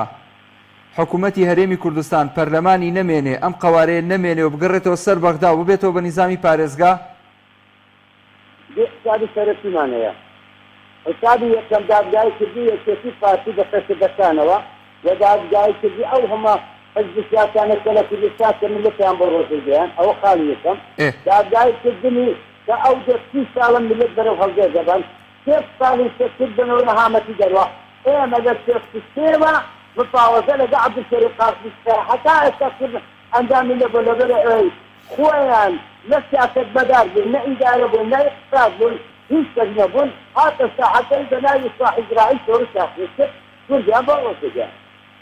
حکوومەتی هەرێمی کوردستان پەرلەمانی نەمێنێ ئەم قەوارەیە نەمێنێ و بگەڕێتەوە سەر بەغدا و ببێتەوە بە نیزامی پارێزگا حسابی سەرەکیمانەیە حسابی یەکەم دادگای کردی یەکێتی پارتی بەخەسەدەکانەوە و دادگای کردی ئەو هەمە حزب سیاسانە کە لە کوردستان کە ملەتیان بۆ ڕۆژەیان ئەوە خاڵی یەکەم دادگای کردنی کە ئەو 30 ساڵە ملت بەرەو هەڵگێ دەبن 6 ساڵی سەرکردنەوە نەهامەتی دەروە ئێمە لە سێوە مفاوضە لەگە عەبدولکەریم قاسمی حتا ئێستا کرد ئەنجامی لە بۆ لەبەرە ئەوەی خۆیان نە سیاسەت بەدار بوون نە ئیدارە بوون نە اقتصاد بوون هیچ کەس نەبوون هاتە ساحەتەی بەناوی ساحی زراعی شۆڕ سیاسی کرد کوردیان بۆ ڕۆژەیان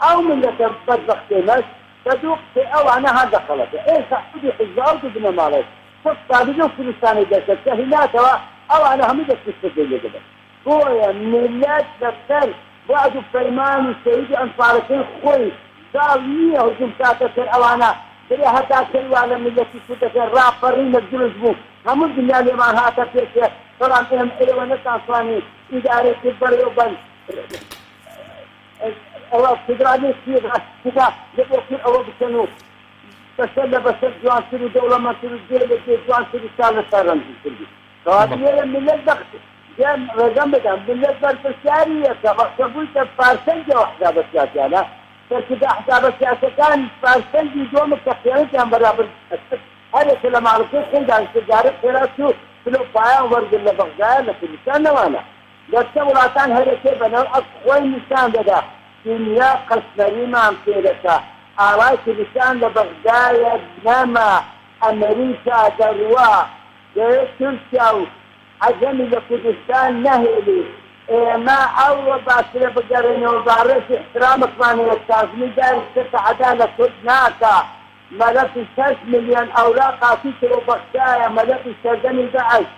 ئەو ملەتە بەدبەختێمەش کە دوو قسەی ئەوانە هەر دەخەڵەتە ئێستا خودی حیزب ئەو ببنە ماڵێ خۆ سادگە و کوردستانی دەکرد کە هیناتەوە ئەوانە هەموو دەستکردن لێدەبن بۆیە ملت لەسەر وعد و پەیمان و شەهیدی ئەنفارەکەی خۆی داڵ نییە هجوم کاتە سەر ئەوانە برێ هەتا کەیوا لە ملەتی کوردەکە ڕاپەڕینە دروست بوو هەموو دنیا لێمان هاتە پێکێ بەڵام ئێوە نەتانتوانی ئیدارێکی بەڕێوەبەن ئەوە فدرالی سیدا لەبۆ کورد ئەوە بکەن و بەسەر لە بەسەر جوانتر و دەوڵەمەندتر و جێ لە جێ جوانتر و سا لەسەر ڕەنجی کردی کەواتە ملت بەخت ڕێگەم بدەم ملت بەرپرسیاریەکە بەخشە بوویتە پارسەنجی ئەو حسابە سیاسیانە سەرکردە حسابە سیاسەکان پارسەنجی دۆمە کە خێنەتیان بەرابر هەرێکە لە ماڵەکەی خێندان کردارە خێرات و پلۆ پایان وەرگن لە بەغدایە لە کوردستان نەوانە لەسە وڵاتان هەرێکێ بەنەو خۆی نیشان دەدا دنیا قەسمەریمان پێ دەکا ئاوای کوردستان لە بەغدایە نەما ئەمریکا دەڕوا دەوێت تورکیا و عەجەمی لە کوردستان نەهێلی ئێمە ئەوە باشترە بگەڕێنەوە باڕێکی احترامەکمانەوە کازمی داری سەرتە عەدا لە کورد ناکا مەلەفی 6 ملیۆن ئەورا قاتی کرۆ بەغدایە مەلەفی سەردەمی داعش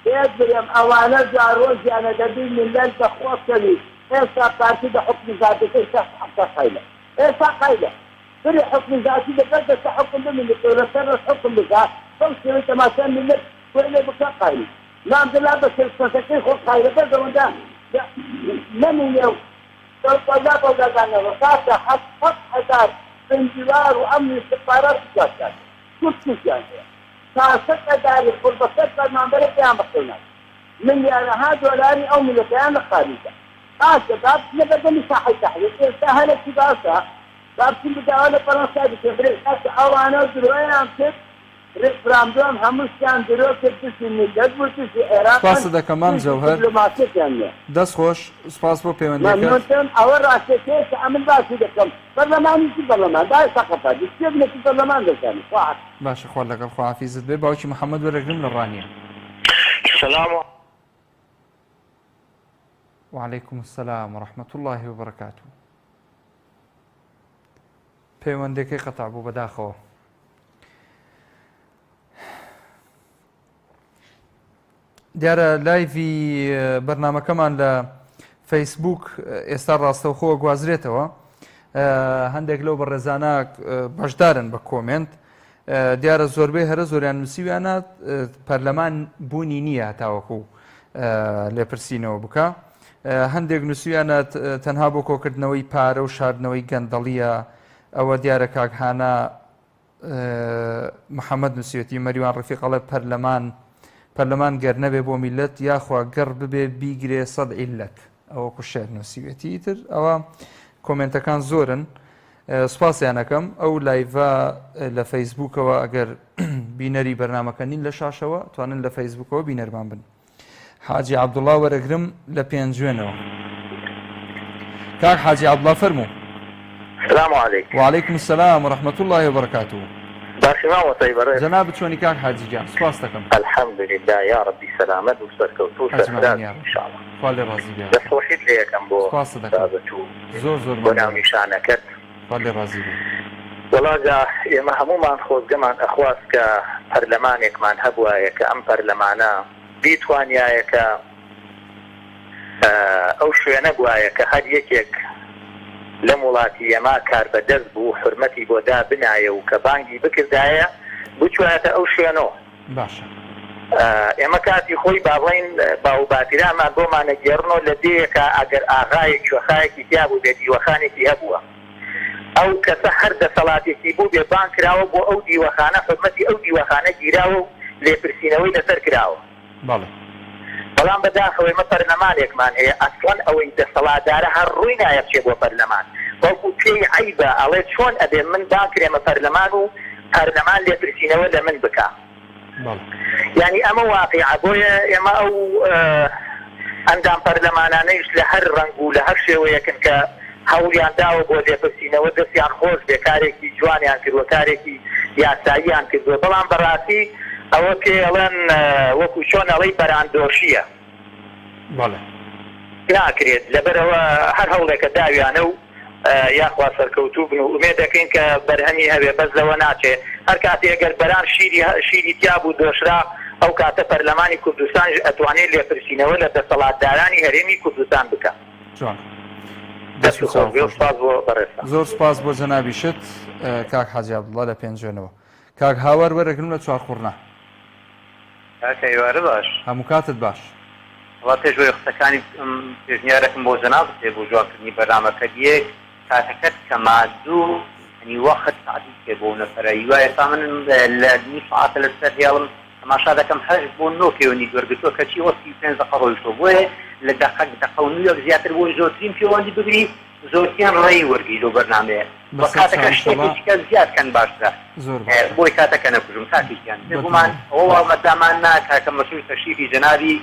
پێت برێم ئەوانە جارۆژیانە دەبی ملت بەخۆکەوی ئێستا پارتی بە حکمی ذاتەکەی حتا قەیلە ئێستا قەیلە بری حکمی ذاتی دەبێت دەستا حکم بمێنێتەوە لەسەر حکم بکات بەو شێوەی تەماشا ملت کوێ لێ بکە قەیل نامدلا بە سەرسەکەی خۆ قەیلە بەردەوەندا نەمینێ و بەڵداگانەوە کاتە 7,000 زنجیوار و ئەمنی سپارات بکات کوردیان تاسەت ئەداری قوربەسەت فەرمانبەرە پێیان بەخێنات ملیارەها دۆلاری ئەو ملەتەیان لە خارجە باب نبدأ مساحة تحليل سهلة باسا باب كل بدأنا فرنسا بتفرق ناس أوانا درويان كت رفرام دوم همش كان درو كت من الجذب في العراق سپاس دەکەم جەوهەر دبلوماسية يعني دەست خۆش سپاس بۆ پەیوەندیەکەت ممنون أول رأسي كيس عمل باسي دكم برلمان في برلمان ده سقطة بيصير في برلمان ده ثاني واحد باشە خۆر لەگەڵ خواحافیزت بێ باوکی محەممەد وەرەگرم لە ڕانیە السلام وعليكم السلام ورحمة الله وبركاته پەیوەندەکەی قەتع بوو بەداخەوە دیارە لایڤی بەرنامەکەمان لە فەیسبوک ئێستا ڕاستەوخۆوە گوازرێتەوە هەندێک لەو بەڕێزانە بەشدارن بە کۆمنت دیارە زۆربەی هەرە زۆریان نووسیویانە پەرلەمان بوونی نییە تاوەکو لێپرسینەوە بکە هەندێک نووسیویانە تەنها بۆ کۆکردنەوەی پارە و شاردنەوەی گەندەڵیە ئەوە دیارە کاکهانە محەممەد نووسێتی مەریوان ڕفیقەڵە پەرلەمان گەر نەبێ بۆ میلەت یاخوا گەڕ ببێ بیگرێ سەد عیلەت ئەوە کوشێر نووسیوێتی تر ئەوە کۆمنتەکان زۆرن سوپاسیانەکەم ئەو لایڤە لە فەیسبوکەوە ئەگەر بینەری بەرنامەکە نین لە شاشەوە توانن لە فەیسبوکەوە بینەرمان بن حاجی عەبدوڵڵا وەرەگرم لە پێنجوێنەوە کاک حاجی عەبدوڵڵا فەرموو السلام عليكم. وعليكم السلام ورحمة الله وبركاته. باشي ما وطيب جناب شلوني كاك حاجي جان سباس دكم. الحمد لله يا ربي سلامت وسركوت أجمعين يا رب. ان شاء الله. خالي رازي بيا. بس وحيد لي كم بو. سباس دكم. زور بنام شانك. خالي رازي بيا. والله جا يا مهموم عن خوز جمان أخواس كبرلمانك من هبوا كأم برلمانا بيتوانيا ك أو شو ينبوا كهاد يكيك لەم وڵاتی ئەما کار بەدەست بوو حرمەتی بۆ دابنایە و کە بانگی بکردایە بچواتە ئەو شوێنەوە باشە ئێمە کاتی خۆی باڵین باوباتیرامان بۆمانە گێڕنەوە لە دەیەکە ئەگەر ئاغایەک شوەخایەکی تیا بوو بێ دیوەخانێکی هەبووە ئەو کەسە هەر دەسەڵاتێکی بوو بێ بان کراوە بۆ ئەو دیوەخانە حرمەتی ئەو دیوەخانە گیراوە و لێپرسینەوەی لەسەر کراوە بەڵام بەداخەوەی مە پەرلەمانێکمان هەیە ئەسڵەن ئەوەی دەسەڵاتدارە هەر ڕووی نایە بچێ بۆ پەرلەمان وەکو پێی عەیبە ئەڵێ چۆن ئەبێ من داکرێمە پەرلەمان و پەرلەمان لێپرسینەوە لە من بکە یعنی ئەمە واقعە بۆیە ئێمە ئەو ئەندام پەرلەمانانەیش لە هەر ڕەنگ و لە هەر شێوەیەکن کە هەوڵیان داوە بۆ لێپرسینەوە دەستیان خۆش بێ کارێکی جوانیان کردووە کارێکی یاساییان کردووە بەڵام بەڕاستی ئەوە پێڵێن وەکو چۆن ئەڵەی بەراندۆشیە ناکرێت لەبەرەوە هەر هەوڵێکە داویانە و یاخوا سەرکەوتوو بن و ئومێد دەکەین کە بەرهەمی هەبێ بەس لەوە ناچێت هەر کاتێ ئەگەر بەران شیری تیا بوو دۆشرا ئەو کاتە پەرلەمانی کوردستان ئەتوانێت لێپرسینەوە لە دەسەڵاتدارانی هەرێمی کوردستان بکە زۆر سپاس بۆ جەنابی شت کاک حاجی عەبدوڵڵا لە پێنجوێنەوە کاک هاوار وەرەگرم لە چوارخوڕنا کاکەیوارە باش هەموو کاتت باش وڵا پێشوەی قسەکانی پێشنیارەکەم بۆ جەناب بێ بۆ جوابکردنی بەرنامەکە یەک کاتەکەت کە مادوو هەنی وەخت تعدیل کرێ بۆ نەفەرەی وایە تا من لە نی ساعاتە لەسەر هێڵم تەماشا دەکەم هەر بۆ نۆکەوەنی دووەرگتووە کەچی وەستی 5 دقە ڕۆیشتۆ بۆیە لە دقە و نیوەک زیاتر بۆی زۆرترین پەیوەندی بگری زۆرتیان ڕێی وەرگی لەو بەرنامەیە بە کاتەکە شتێکێکە زیادکەن باشترە بۆی کاتەکە نەکوژم کاتێکیان بێگومان ئەوە مەدامان ناکاکە مەسوول تەشریفی جەنابی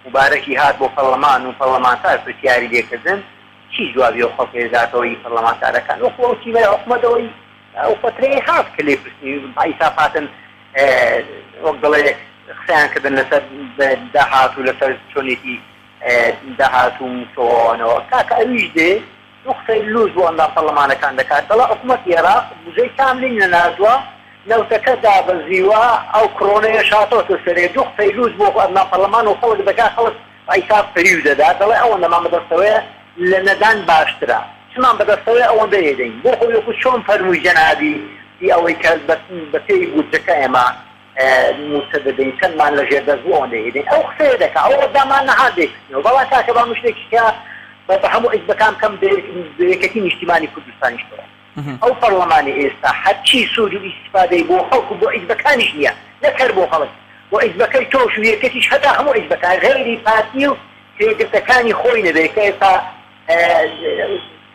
مبارەکی هات بۆ پەرلەمان و پەرلەمانتار پرسیاری لێکردن چی جوابی ئەو خەڵکێداتەوەی پەرلەمانتارەکان وەکو ئەو تیمەی حکومەتەوەی ئەو فترەی هات کە لێ پرسنی ئیسافاتن وەک دەڵێ قسەیان کردن لەسەر داهات و لەسەر چۆنێتی داهات و چۆنەوە کاکە ئەویش دێ نقطەی لوز بۆ ئەندام پەرلەمانەکان دەکات دەڵێ حکومەتی عێراق بجێی کاملین نەناردووە نەوتەکە دابەزیوە ئەو کڕۆنەیە شاتۆتە سەرێ نقطەی لوز بۆ ئەندام پەرلەمان و خەڵک دەکات خەڵک ئیساف پەریو دەدات دەڵێ ئەوەندەمان بەدەستەوەیە لە نەدان باشترە چمان بەدەستەوەی ئەوەندە هێدەین بۆ خۆی وەکو چۆن فەرمووی جەنابی ئەوەی کە بە پێی بودجەکە ئێمە موسە دەدەین چەندمان لە ژێردەست بۆ ئەوەندە هێدەین ئەو قسەیە دەکات ئەوە دامان نەهادێکەوە بەڵا کاکە با مشتێکیکە بە هەموو ئیزبەکان کەم بەیەکەتی نیشتیمانی کوردستانیش بڕە ئەو پەرلەمانی ئێستا هەرچی سوود و ئیستیفادەی بۆ خەڵک و بۆ ئیزبەکانیش نییە نەکەر بۆ خەڵک بۆ ئیزبەکەی تۆش و یەکەتیش هەتا هەموو ئیزبەکان غێری پارتی و پێگرتەکانی خۆی نەبێت کە ئێستا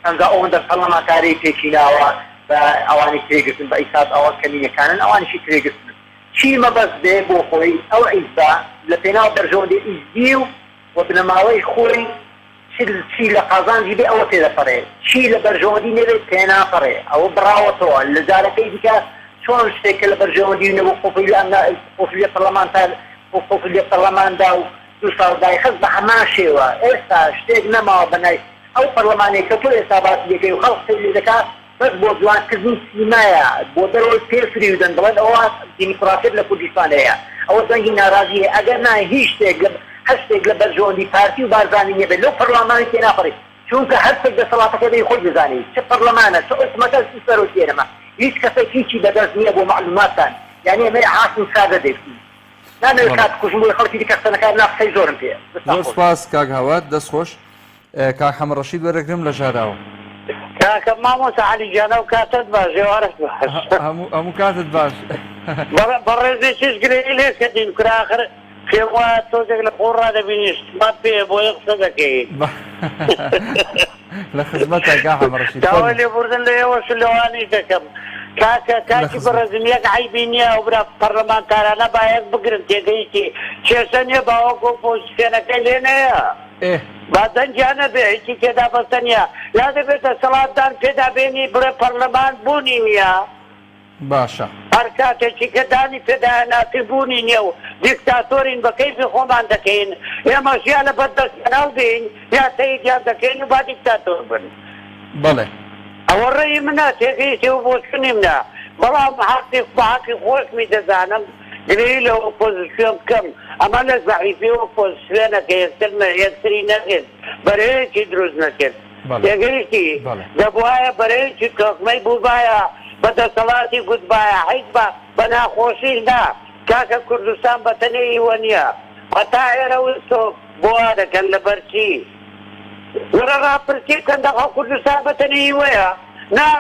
ئەنجا ئەوەندە پەرلەمانتاری پێچیناوە بە ئەوانی تێگرتن بە ئیساد ئەوە کەمینەکانن ئەوانیشی تێگرتن چی مەبەست بێ بۆ خۆی ئەو ئیسدا لە پێناو بەرژەوەندی ئیزدی و بنەماوەی خۆی چی لە قازانجی بێ ئەوە تێدەپەڕێ چی لە بەرژەوەندی نەبێت پێناپەڕێ ئەوە بڕاوەتەوە لە جارەکەی دیکە چۆن شتێکە لە بەرژەوەندی نەبوو قۆفیلە پەرلەمانتار و قۆفیلە پەرلەماندا و دو ساڵ دایخست بە هەمان شێوە ئێستا شتێک نەماوە بەنای ئەو پەرلەمانێک کە تۆ ئێستا باسی دەکەی و خەڵق سەیری دەکات بەس بۆ جوانکردنی سیمایە بۆ دەرەوەی پێفری ودەن بڵێن ئەوە دیموکراتیت لە کوردستان هەیە ئەوە زەنگی ناڕازیە ئەگەر نا هیچ شتێک هەشتێک لە بەرژەوەندی پارتی و بارزانانی نەبێت لەو پەرلەمانی تێناپەڕێت چونکە هەرسێک دەسەڵاتەکە دەی خۆی بزانێت چه پەرلەمانە چه ئۆسمەکە سەرۆکێنەمە هیچ کەسێک هیچی بەدەست نییە بۆ معلوماتان یعنی ئەمە حاصل سادە دەبێت نامەوێت کات کوژبووی خەڵکی دیکە قسەنەکان ناقسەی زۆرم پێ زۆر سپاس کاک هاوات دەست خۆش کاک حەمد ڕەشید وەرەگرم لە ژاراوە کاکە مامۆستا عەلی جانە و کاتت باش ێوارەش باش هەموو کاتت باش بەڕێزی چیش گرێی لێ کردین کراخر پێم وایە تۆزێک لە خۆڕا دەبینیشت مات پێ بۆیە قسە دەکەیت لە خزمەتە کاک حەمد ڕەشید داوای لێبوردن لە ئێوەش لەوانی دەکەم کاکە کاکی بەڕێزم یەک عیبی نییە و برا پەرلەمانتارانە باەک بگرن تێگەیشتی کێشە نییە باوەکو پۆزیسیۆنەکەی لێ نەیە با دەنجیانە بێ هیچی تێدا بەستە نییە یا دەبێتە سەڵاتدان پێدا بێنی بڵێ پەرلەمان بوونی نییە باشە هەر کاتێکی کە دانی پێداناتی بوونی نییە و دیکتاتۆرین بە کەیفی خۆمان دەکەین ئێمەش یا لە بەردەستکەناو بین یا تەیدیان دەکەین و با دیکتاتۆر بن بەڵێ ئەوە ڕێی منە تێگەیشتی و بۆچنی منە بەڵام حەقی بەحەقی خۆشمی دەزانم گرەی لە ئۆپۆزیسیۆن بکەم ئەمە لە زەعیفی ئۆپۆزیسیۆنەکە یەکتری نەکرد بەرەیەکی دروست نەکرد تێگەیشتی دەبوایە بەرەیەکی تۆکمەی بووبایە بەدەسەڵاتی گوتبایە حیت بە بە ناخۆشی نا کاکە کوردستان بەتەنێی وە نییە هەتا ئێرە وستۆ بۆ دەکەن لە بەرچی وەرە ڕاپرسی کەندەخە کوردستان بەتەنێی وەیە نا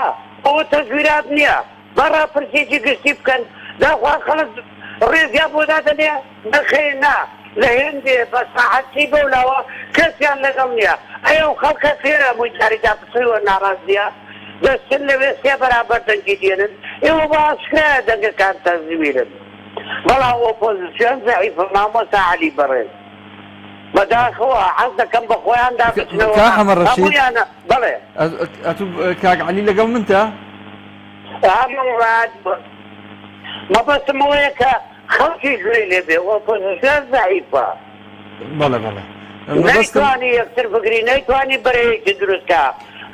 ئەوە تەزویرات نییە بە ڕاپرسێکی گشتی بکەن داخوا خەڵک ڕێزیان بۆ دادەنێ نەخێن نا لە هێندێ بە ساحەتی بەولاوە کەسیان لەگەڵ نییە ئەیە و خەڵکە فێرە مووی جاریدا پسەوە ناڕازیە دەستن لەوێ سێ بەرابەر دەنگی دێنن ئێوە باشکرایە دەنگەکان تەزویرن بەڵام ئۆپۆزیسیۆن زەعیفە مامۆستا عەلی بەڕێز بەداخەوە حەز دەکەم بە خۆیان دابچنەوە کاک حەمد ڕەشید هەموویانە بەڵێ کاک عەلی لەگەڵ منتە مەبەستم ئەوەیە کە خەڵکی گوێی لێ بێ ئۆپۆزیسیۆن زەعیفە بەڵێ بەڵێ نەیتوانی یەکتر بگری نەیتوانی بەرەیەکی دروستکە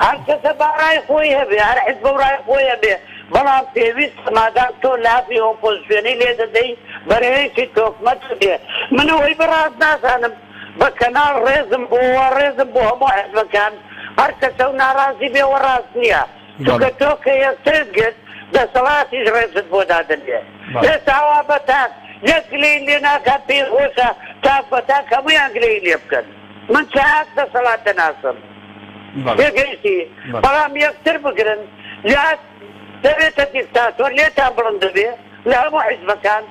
هەر کەسە باڕای خۆی هەبێ هەر حیزب بەڕای خۆی هەبێ بەڵام پێویست مادام تۆ لافی ئۆپۆزیسیۆنی لێ دەدەی بەرەیەکی تۆکمەت بێ من ئەوەی بەڕاست نازانم بە کەناڵ ڕێزم بۆوە ڕێزم بۆ هەموو حیزبەکان هەر کەسە و ناڕازی بێوە ڕاست نییە چونکە تۆ کە یەکترت گرت دەسەڵاتیش ڕێزت بۆ دادەنێ ئێستاوا بەتاک یەک گلەی لێ ناکات پێی خۆشە تاک بەتاک هەموویان گلەی لێ بکەن من چاک دەسەڵات دەناسم پێگەیشتی بەڵام یەکتر بگرن یا دەبێتە دیکتاتۆر لێتان بڵند دەبێ لە هەموو حیزبەکان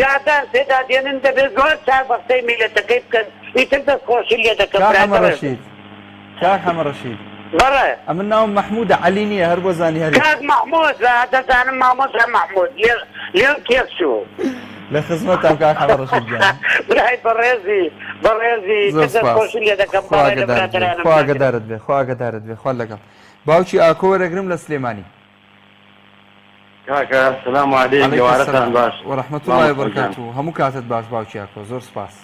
یادان پێدا دێنن دەبێت زۆر چاک بەستەی میلەتەکەی بکەن ئیتر دەستخۆشی لێ دەکەم کاک حەمد ڕەشید کاک حەمد ڕەشید بەڵێ ئەمن ناوم مەحموودە عەلی نییە هەر بۆ زانی هەری کاک مەحموود دەزانم مامۆستا مەحموود لێم تێک چوو لە خزمەتم کاک حەمد ڕەشید گیان برای بەڕێزی دەستخۆشی لێ دەکەم خوا گەدارت بێ خوا گەدارت بێ خوا لەگەڵ باوکی ئاکۆ وەرەگرم لە سلێمانی کاکە سلام عەلەیکم ێوارەتان باش وەرەحمەت الله وبەرەکاتوه هەموو کاتت باش باوکی ئاکۆ زۆر سپاس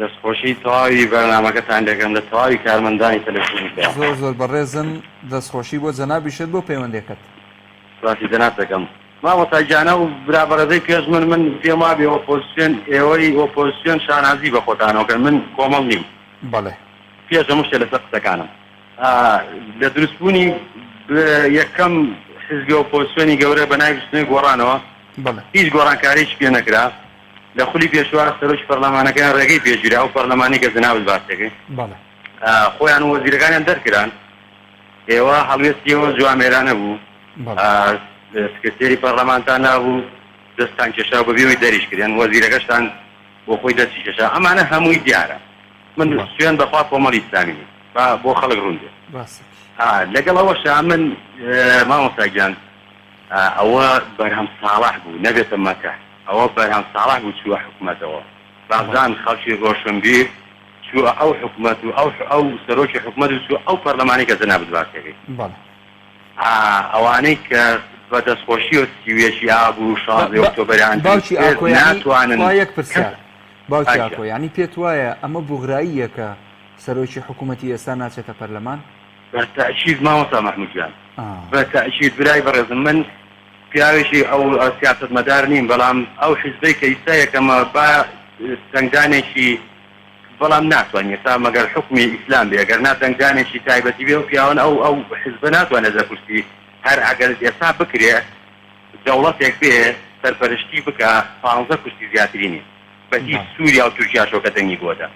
دەستخۆشی تەواوی بەرنامەکەتان دەکەم لە تەواوی کارمەندانی تەلەڤیزیۆنیکە زۆر بەڕێزن دەستخۆشی بۆ جەنابیشت بۆ پەیوەندێکت ڕاستی دەنات دەکەم مامۆستا گیانە و برابەرەزەی پێش من پێم وابێ ئۆپۆزیسیۆن ئێوەی ئۆپۆزیسیۆن شانازی بە خۆتانەوەکەن من کۆمەڵ نیم بەڵێ پێش هەموو شتێ لەسەر قسەکانم لە دروستبوونی یەکەم حزبی ئۆپۆزیسیۆنی گەورە بە ناوی بستنەوەی گۆڕانەوە هیچ گۆڕانکاریش پێ نەکرا لە خولی پێشوا سەرۆکی پەرلەمانەکەیان ڕێگەی پێشگیرا و پەرلەمانی کە جناوت باسەکەی خۆیان وەزیرەکانیان دەرکران ئێوە هەڵوێستیەوە جوامێرانە بوو سکرتێری پەرلەمانتان نابوو دەستان کێشا بەبێەوەی دەریش کردیان وەزیرەکەشتان بۆ خۆی دەستی کێشا ئەمانە هەمووی دیارە من سوێن بەخوا کۆمەڵی ئیسلامی بۆ خەڵک ڕوون دێ لەگەڵ ئەوەشە من مامۆستاگیان ئەوە بەرهەم ساڵح بوو نەبێتە مەکە ئەوە بەرهەم ساڵح بوو چووە حکوومەتەوە بازان خەڵکی ڕۆشنبیر چووە ئەو حکوومەت و ئەو سەرۆکی حکوومەت و چووە ئەو پەرلەمانی کە زەنا بدواتەکەی ئەوانەی کە بە دەستخۆشی و سیوێشی ئابوو شازی ئۆکتۆبەریان باوکی ناتوانن یەک پرسیار باوکی ئاکۆ یعنی پێت وایە ئەمە بوغراییە کە سەرۆکی حکوومەتی ئێستا ناچێتە پەرلەمان بەتەئکید مامۆستا مەحموود جان بەتەئکید برای بەڕێزم من پیاوێکی ئەو سیاسەتمەدار نیم بەڵام ئەو حیزبەی کە ئیستا یەکەمە با دەنگدانێکی بەڵام ناتوانێت تا مەگەر حکمی ئیسلام بێ ئەگەر ناتەنگدانێکی تایبەتی بێ و پیاوان ئەو حیزبە ناتوانێت لە کورسی هەر ئەگەر ئێستا بکرێ دەوڵەتێک بێ سەرپەرشتی بکە 15 کورسی زیاتری نیە بەتی سووریا و تورکیا شۆکە دەنگی بۆدا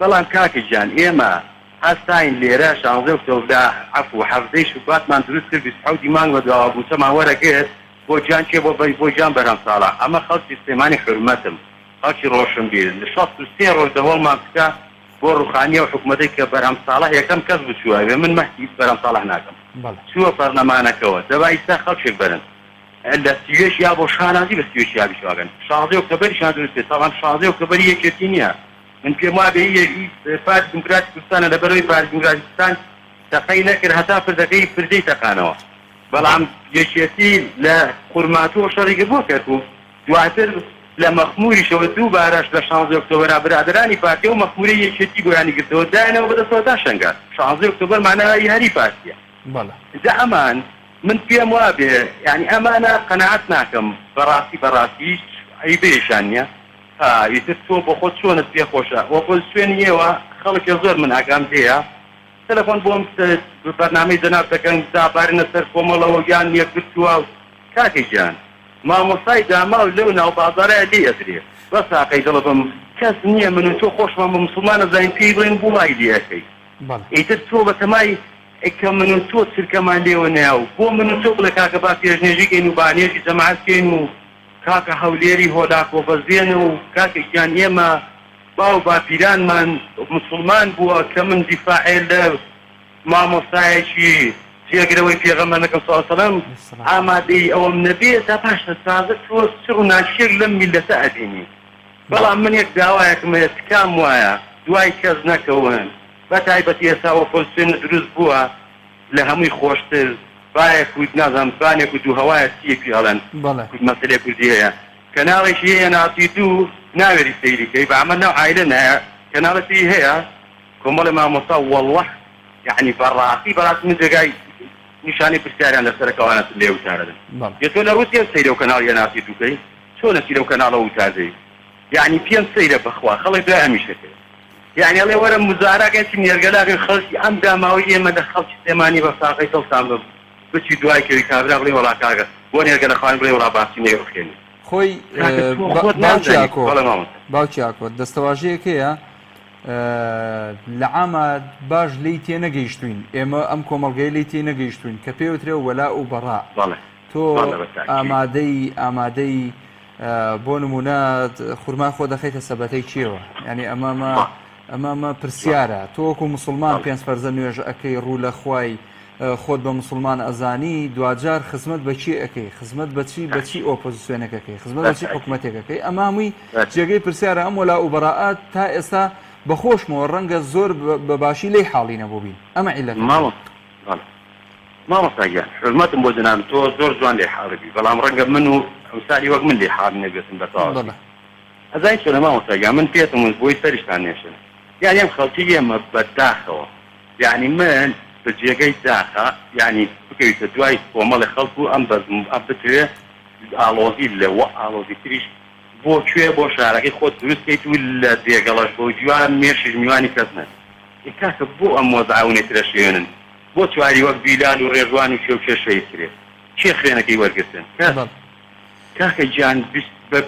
بەڵام کاکە گیان ئێمە هەستاین لێرە 16 ئۆکتۆبردا عەفو هەفتەی شوباتمان دروست کرد 27 مانگ بەدواوە بووچەمان وەرەگرت بۆ جان چێ بۆ جان بەرهەم ساڵح ئەمە خەڵکی سلێمانی حورمەتم خەڵکی ڕۆشنبیر لە 63 ڕۆژ دەوڵمان بکە بۆ ڕوخانیە و حکوومەتەی کە بەرهەم ساڵح یەکەم کەس بچووە من مەحکی بەرهەم ساڵح ناکەم چووە پەرلەمانەکەوە دەبا ئیستا خەڵکێک بەرن لە سیوێش یا بۆ شانازی بە سیوێش یابی شواگەن 16 ئۆکتۆبەریشان دروست کرد تاوان 16 ئۆکتۆبەری یەکێتی نییە من پێم وا بێ پارتی دیموکراتی کوردستانە لەبەرەوەی پارتی دیموکراتی کوردستان تەقەی نەکرد هەتا پردەکەی پردەی تەقانەوە بەڵام یەکێتی لە قورماتوە شەڕێگە بۆ کرد و دواتر لە مەخموریشەوە دووبارەش لە 16 ئۆکتۆبەرا برادرانی پارتیە و مەخموری یەکێتی بۆیانی گرتەوە دایانەوە بەدەستەوەدا شەنگات 16 ئۆکتۆبەر مانای هەری پارتیە جا ئەمان من پێم وا بێ یعنی ئەمانە قەنەعەت ناکەم بەڕاستی عیبێشان نییە ئیتر تۆ بۆ خۆت چۆنت پێ خۆشە وەکۆ سوێنی ئێوە خەڵکی زۆر من ئاگام دەیە تەلەفۆن بۆم بەرنامەی جەناب دەکەن دابارنە سەر کۆمەڵەوە یان یەکگرتووە کاکەی گیان مامۆستای داما و لەو ناو بازاڕەیە لێ ئەدرێ بەس ئاقەی دڵە بم کەس نییە من و تۆ خۆشمان بە موسڵمانە زانین پێی بڵێن بۆ وای لێەکەی ئیتر تۆ بەتەمای کە من و تۆ چرکەمان لێوە ناو بۆ من و تۆ بڵێ کاکە با پێشنێژیکەین و بانێژی جەماعەتکەین و کاکە هەولێری هۆداکۆ بەزێن و کاکە گیان ئێمە باو باپیرانمان مسلمان بووە کە من دیفاعێ لە مامۆستایەکی جێگرەوەی پێغەمبەرەکەم صلی الله علیه وسلم ئامادەی ئەوەم نەبێت تا پاشە تازە تۆ سڕ و ناشێک لەم میلەتە ئەدێنی بەڵام من یەک داوایەکم هەیە تکام وایە دوای کەس نەکەون بەتایبەتی ئێستا وەکۆ سوێنە دروست بووە لە هەمووی خۆشتر باەک و نازانم بانێک و دوو هەوایە چیەکی هەڵەن مەسەلەی کوردی هەیە کەناڵێکی هەیە ناسی دوو ناوێری سەیریکەی بە ئەمە ناو عایلە نایە کەناڵەتی هەیە کۆمەڵی مامۆستا وەڵڵەح یعنی بەڕاستی من جێگای نیشانی پرسیاریان لەسەرەکەوانە لێ وتارەدەن تۆ لە رووسیا سەیرە و کەناڵ ناسی دووکەی چۆن لەسیرە و کەناڵە وتادەی یعنی پێم سەیرە بەخوا خەڵی برای هەمیشەکەی یعنی ئەڵێ وەرە مزاراکەی نێرگەلاغی خەڵکی ئەم داماوەی ئێمە لە خەڵکی سلێمانی بە ساقەی دڵتان بچی دوای کەوی کابرا بڵێ وەڵا کاگە بۆ نێرگە لە خوان بڵێ وەڵا باسی نێوەخێنی خۆی باوکی ئاکۆ دەستەواژەیەکەیە لە عامە باش لی تێ نەگەیشتوین ئێمە ئەم کۆمەڵگەی لی تێ نەگەیشتوین کە پێوترێ وەلا و بەڕا تۆ ئامادەی بۆ نمونە خورما خۆ دەخەیتە سەبەتەی چیەوە ینی ئەمەمە پرسیارە تۆ وەکو مسلمان پێنج فەرزە نوێژ ئەەکەی ڕوو لە خوای خۆت بە مسلمان ئەزانی دوجار خزمەت بەچی ئەەکەی خزمەت بەچی ئۆپۆزیسیۆنەکەەکەی خزمەت بەچی حکوومەتێکەکەی ئەمامی جێگەی پرسیارە ئەم وەلا و بەڕاعات تا ئێستا بەخۆشمەوە ڕەنگە زۆر بەباشی لی حاڵی نەبووبین ئەمە عیلەت مامۆستاگیان حرمەتم بۆ جناب تۆ زۆر جوان لێ حاڵبی بەڵام ڕەنگە من و ئەمسالی وەک من لێ حاڵ نەبێتن بەتەواوی ئەزای چۆنە مامۆستاگیان من پێتم بۆی سەریشتان نێشن یعنی ئەم خەڵکی ئێمە بەداخەوە یعنی من بە جێگەی داخە یعنی بکەویتە دوای کۆمەڵی خەڵکو ئەم بتوێ ئاڵۆزی لەوە ئاڵۆزی تریش بۆ کوێ بۆ شارەکەی خۆت دروستکەیت و لە جێگەڵەش بۆ جوان مێشش میوانی کەسنە کاکە بۆ ئەم وەزعونێترە شوێنن بۆ چواری وەک بیلال و ڕێژوان و شێو کێشەی کرێت چێ خوێنەکەی وەرگرتن کاکە گیان بە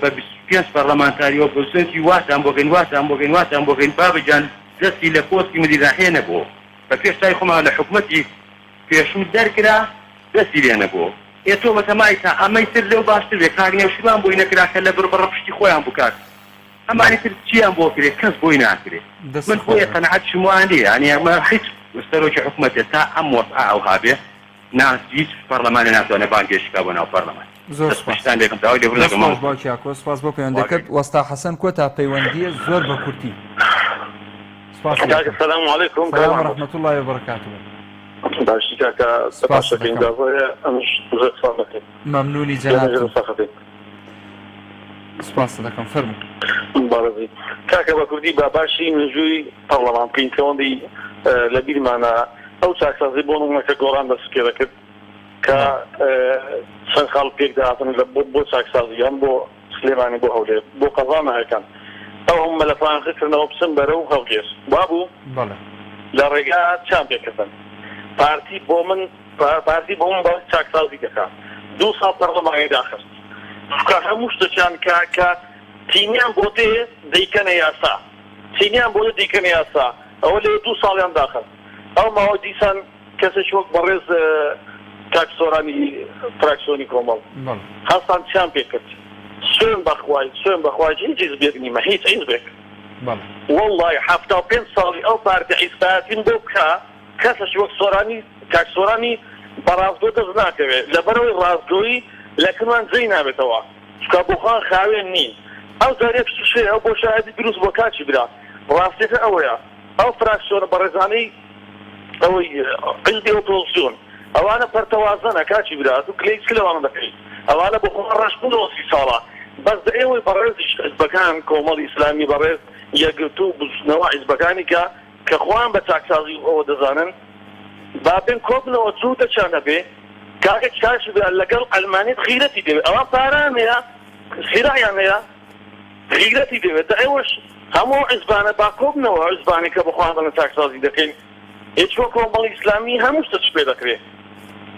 25 پەرلەمانتاریەوە پرسنتی واتان بۆگەین بابەجان دەستی لە پۆستی مدیرناحیە نەبووە بە پێش تای خۆمان لە حکوومەتی پێشوو دەرکرا دەستی لێ نەبووە تۆ بەتەمای تا ئەمەی تر لەو باشتر بێ کاگنێوشیمان بۆی نەکراکە لە بڕبڕە پشتی خۆیان بکات ئەمانی تر چیان بۆ کرێت کەس بۆی ناکرێت من بۆیە قەنەعەت شموان لێ ینی ئەمە هیچ وسەرۆکی حکوومەت تا ئەم وەسع ئەوها بێ هیچ پەرلەمانی ناتوانێت بانگێشتکا بۆ ناو پەرلەمان. زۆر سپاسان لێکم داوای لێبوردن لەگەڵ باوکیاکۆ سپاس بۆ پەیوەندەکەت. وەستا حەسەن کۆتا پەیوەندیە زۆر بە کورتی. سپاس السلام عليكم ورحمة الله وبركاته. باشی کاکە سپاس دەکەین داوایە ئەمش زۆر سپاس دەکەین. مەمنونی جەناب. سپاس دەکەم فەرموو. بەڕێزی کاکە بە کوردی با باشی مێژووی پەرلەمان بکەین کەوەندی لە بیرمانە ئەو چاکسازی بۆ نمونەکە گۆڕان دەستکێرە کرد کە چەند خاڵ پێک داهاتن لە بۆ چاکسازیان بۆ سلێمانی بۆ هەولێر بۆ قەزا نایەکان ئەو هەم مەلەفان خستنەوە بچن بەرە و هەولێر وابوو لە ڕێگا چیان پێکردن پارتی بۆ من بە چاکسازی دەکات 2 ساڵ پەرلەمانی داخست کە هەموو شتەکان کە تینیان بۆ دێ دەیکەنە یاسا تینیان بۆ دەیکەنە یاسا ئەوە لێ 2 ساڵیان داخست ئەو ماوە دیسان کەسێک وەک بەڕێز کاکسۆرانی فراکسیۆنی کۆمەڵ هەستان چیان پێکرد سوێن بەخوای هیچ هیزبێک نیمە هیچ هیزبێک وەڵڵای 75 ساڵی ئەو پارتی ئیسپاتین بۆ بکە کەسێک وەک کاکسۆرانی بەڕاستگۆ دەست ناکەوێت لەبەرەوەی ڕاستگۆیی لە کەمان جێی نابێتەوە چکە بۆخان خاوێن نین ئەو جارێک شوشێ ئەو بۆ شایەتی دروست بۆ کاچی برا ڕاستیەکە ئەوەیە ئەو فراکسیۆنە بەڕێزانەی ئەوەی قلبی ئۆپۆزیسیۆن ئەوانە پەرتەوازنە کاچی برا تو کلەی چ لەوانە دەکەیت ئەوانە بۆ خۆ ڕەشبوونەوە 30 ساڵە بەس ئێوەی بەڕێز حیزبەکان کۆمەڵی ئیسلامی بەڕێز یەکگرتو و بستنەوە حیزبەکانی کە خۆیان بە چاکسازی ئەوە دەزانن با بێن کۆبنەوە چوو دەچانە بێ کاکە کاچی برا لەگەڵ ئەلمانیت غیرەتی دەوێت ئەوان پاران هەیە سیرایان هەیە غیرەتی دەوێت ئێوەش هەموو حیزبانە با کۆبنەوە حیزبانی کە بخۆیان بەڵێن چاکسازی دەکەین هیچوە کۆمەڵی ئیسلامی هەموو شتە پێ دەکرێت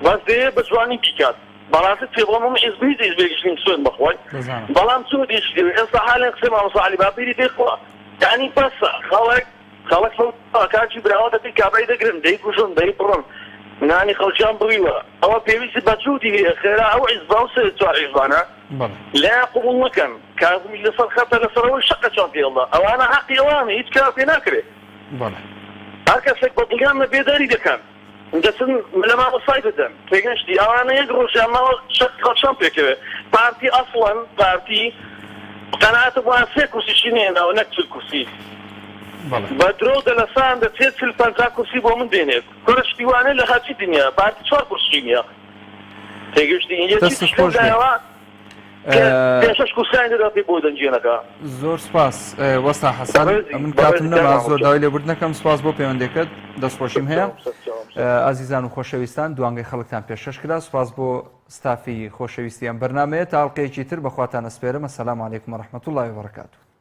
بەس دەیە بە جوانی بیکات بەڕاستی پێڵەمەمە حیزبێکیش سوێن بەخۆی بەڵام چۆ دێشی دەوێت ئێستا حالێن قسەی مامۆستا عەلی باپیری دێخوا یعنی بەسە خەڵک کاچی براوە دەکەی کابرای دەگرن دەیکوژن دەیبڕن نانی خەڵکیان بڕیوە ئەوە پێویستی بەچووتی هەیە خێرا ئەو حیزبا و سێ چوار حیزبانە لا قبول نەکەن کازمی لەسەر خەتە لەسەرەوەی شەقە چۆن پێڵدا ئەوانە حەقی ئەوانە هیچ کار پێ ناکرێت هەر کەسێک بە دڵیان لە بێداری دەکەن دەچن لە مامۆستای بدەن پێگەشتی ئەوانە یەک ڕۆژیان ماوە خەڵچان پێکەوێت پارتی ئەسڵەن پارتی قەناعەتە بۆیان 3 کورسیشی نێناوە نەک 40 کورسی بە درۆ دەلەسان دەچێت 40-50 کورسی بۆ من دێنێت کوڕشتیوانە لە هاچی دنیا پارتی 4 کورسی نییە پێگەشتی یەکیەوە پێشەش کورسیان دەدا پێ بۆ دەنجێنەکە. زۆر سپاس وەستا حەسەن من کاتم نەما زۆر داوای لێبورد نەکەم سپاس بۆ پەیوەندەکەت دەستخۆشیم هەیە ئازیزان و خۆشەویستان دوانگەی خەڵکتان پێشکەش کرا سپاس بۆ ستافی خۆشەویستیان بەرنامەیە تا هەڵقەیەکی تر بەخواتان ئەسپێرم ئەسەلام عەلەیکوم وەڕەحمەتوڵڵاهی وبەڕەکاتوه.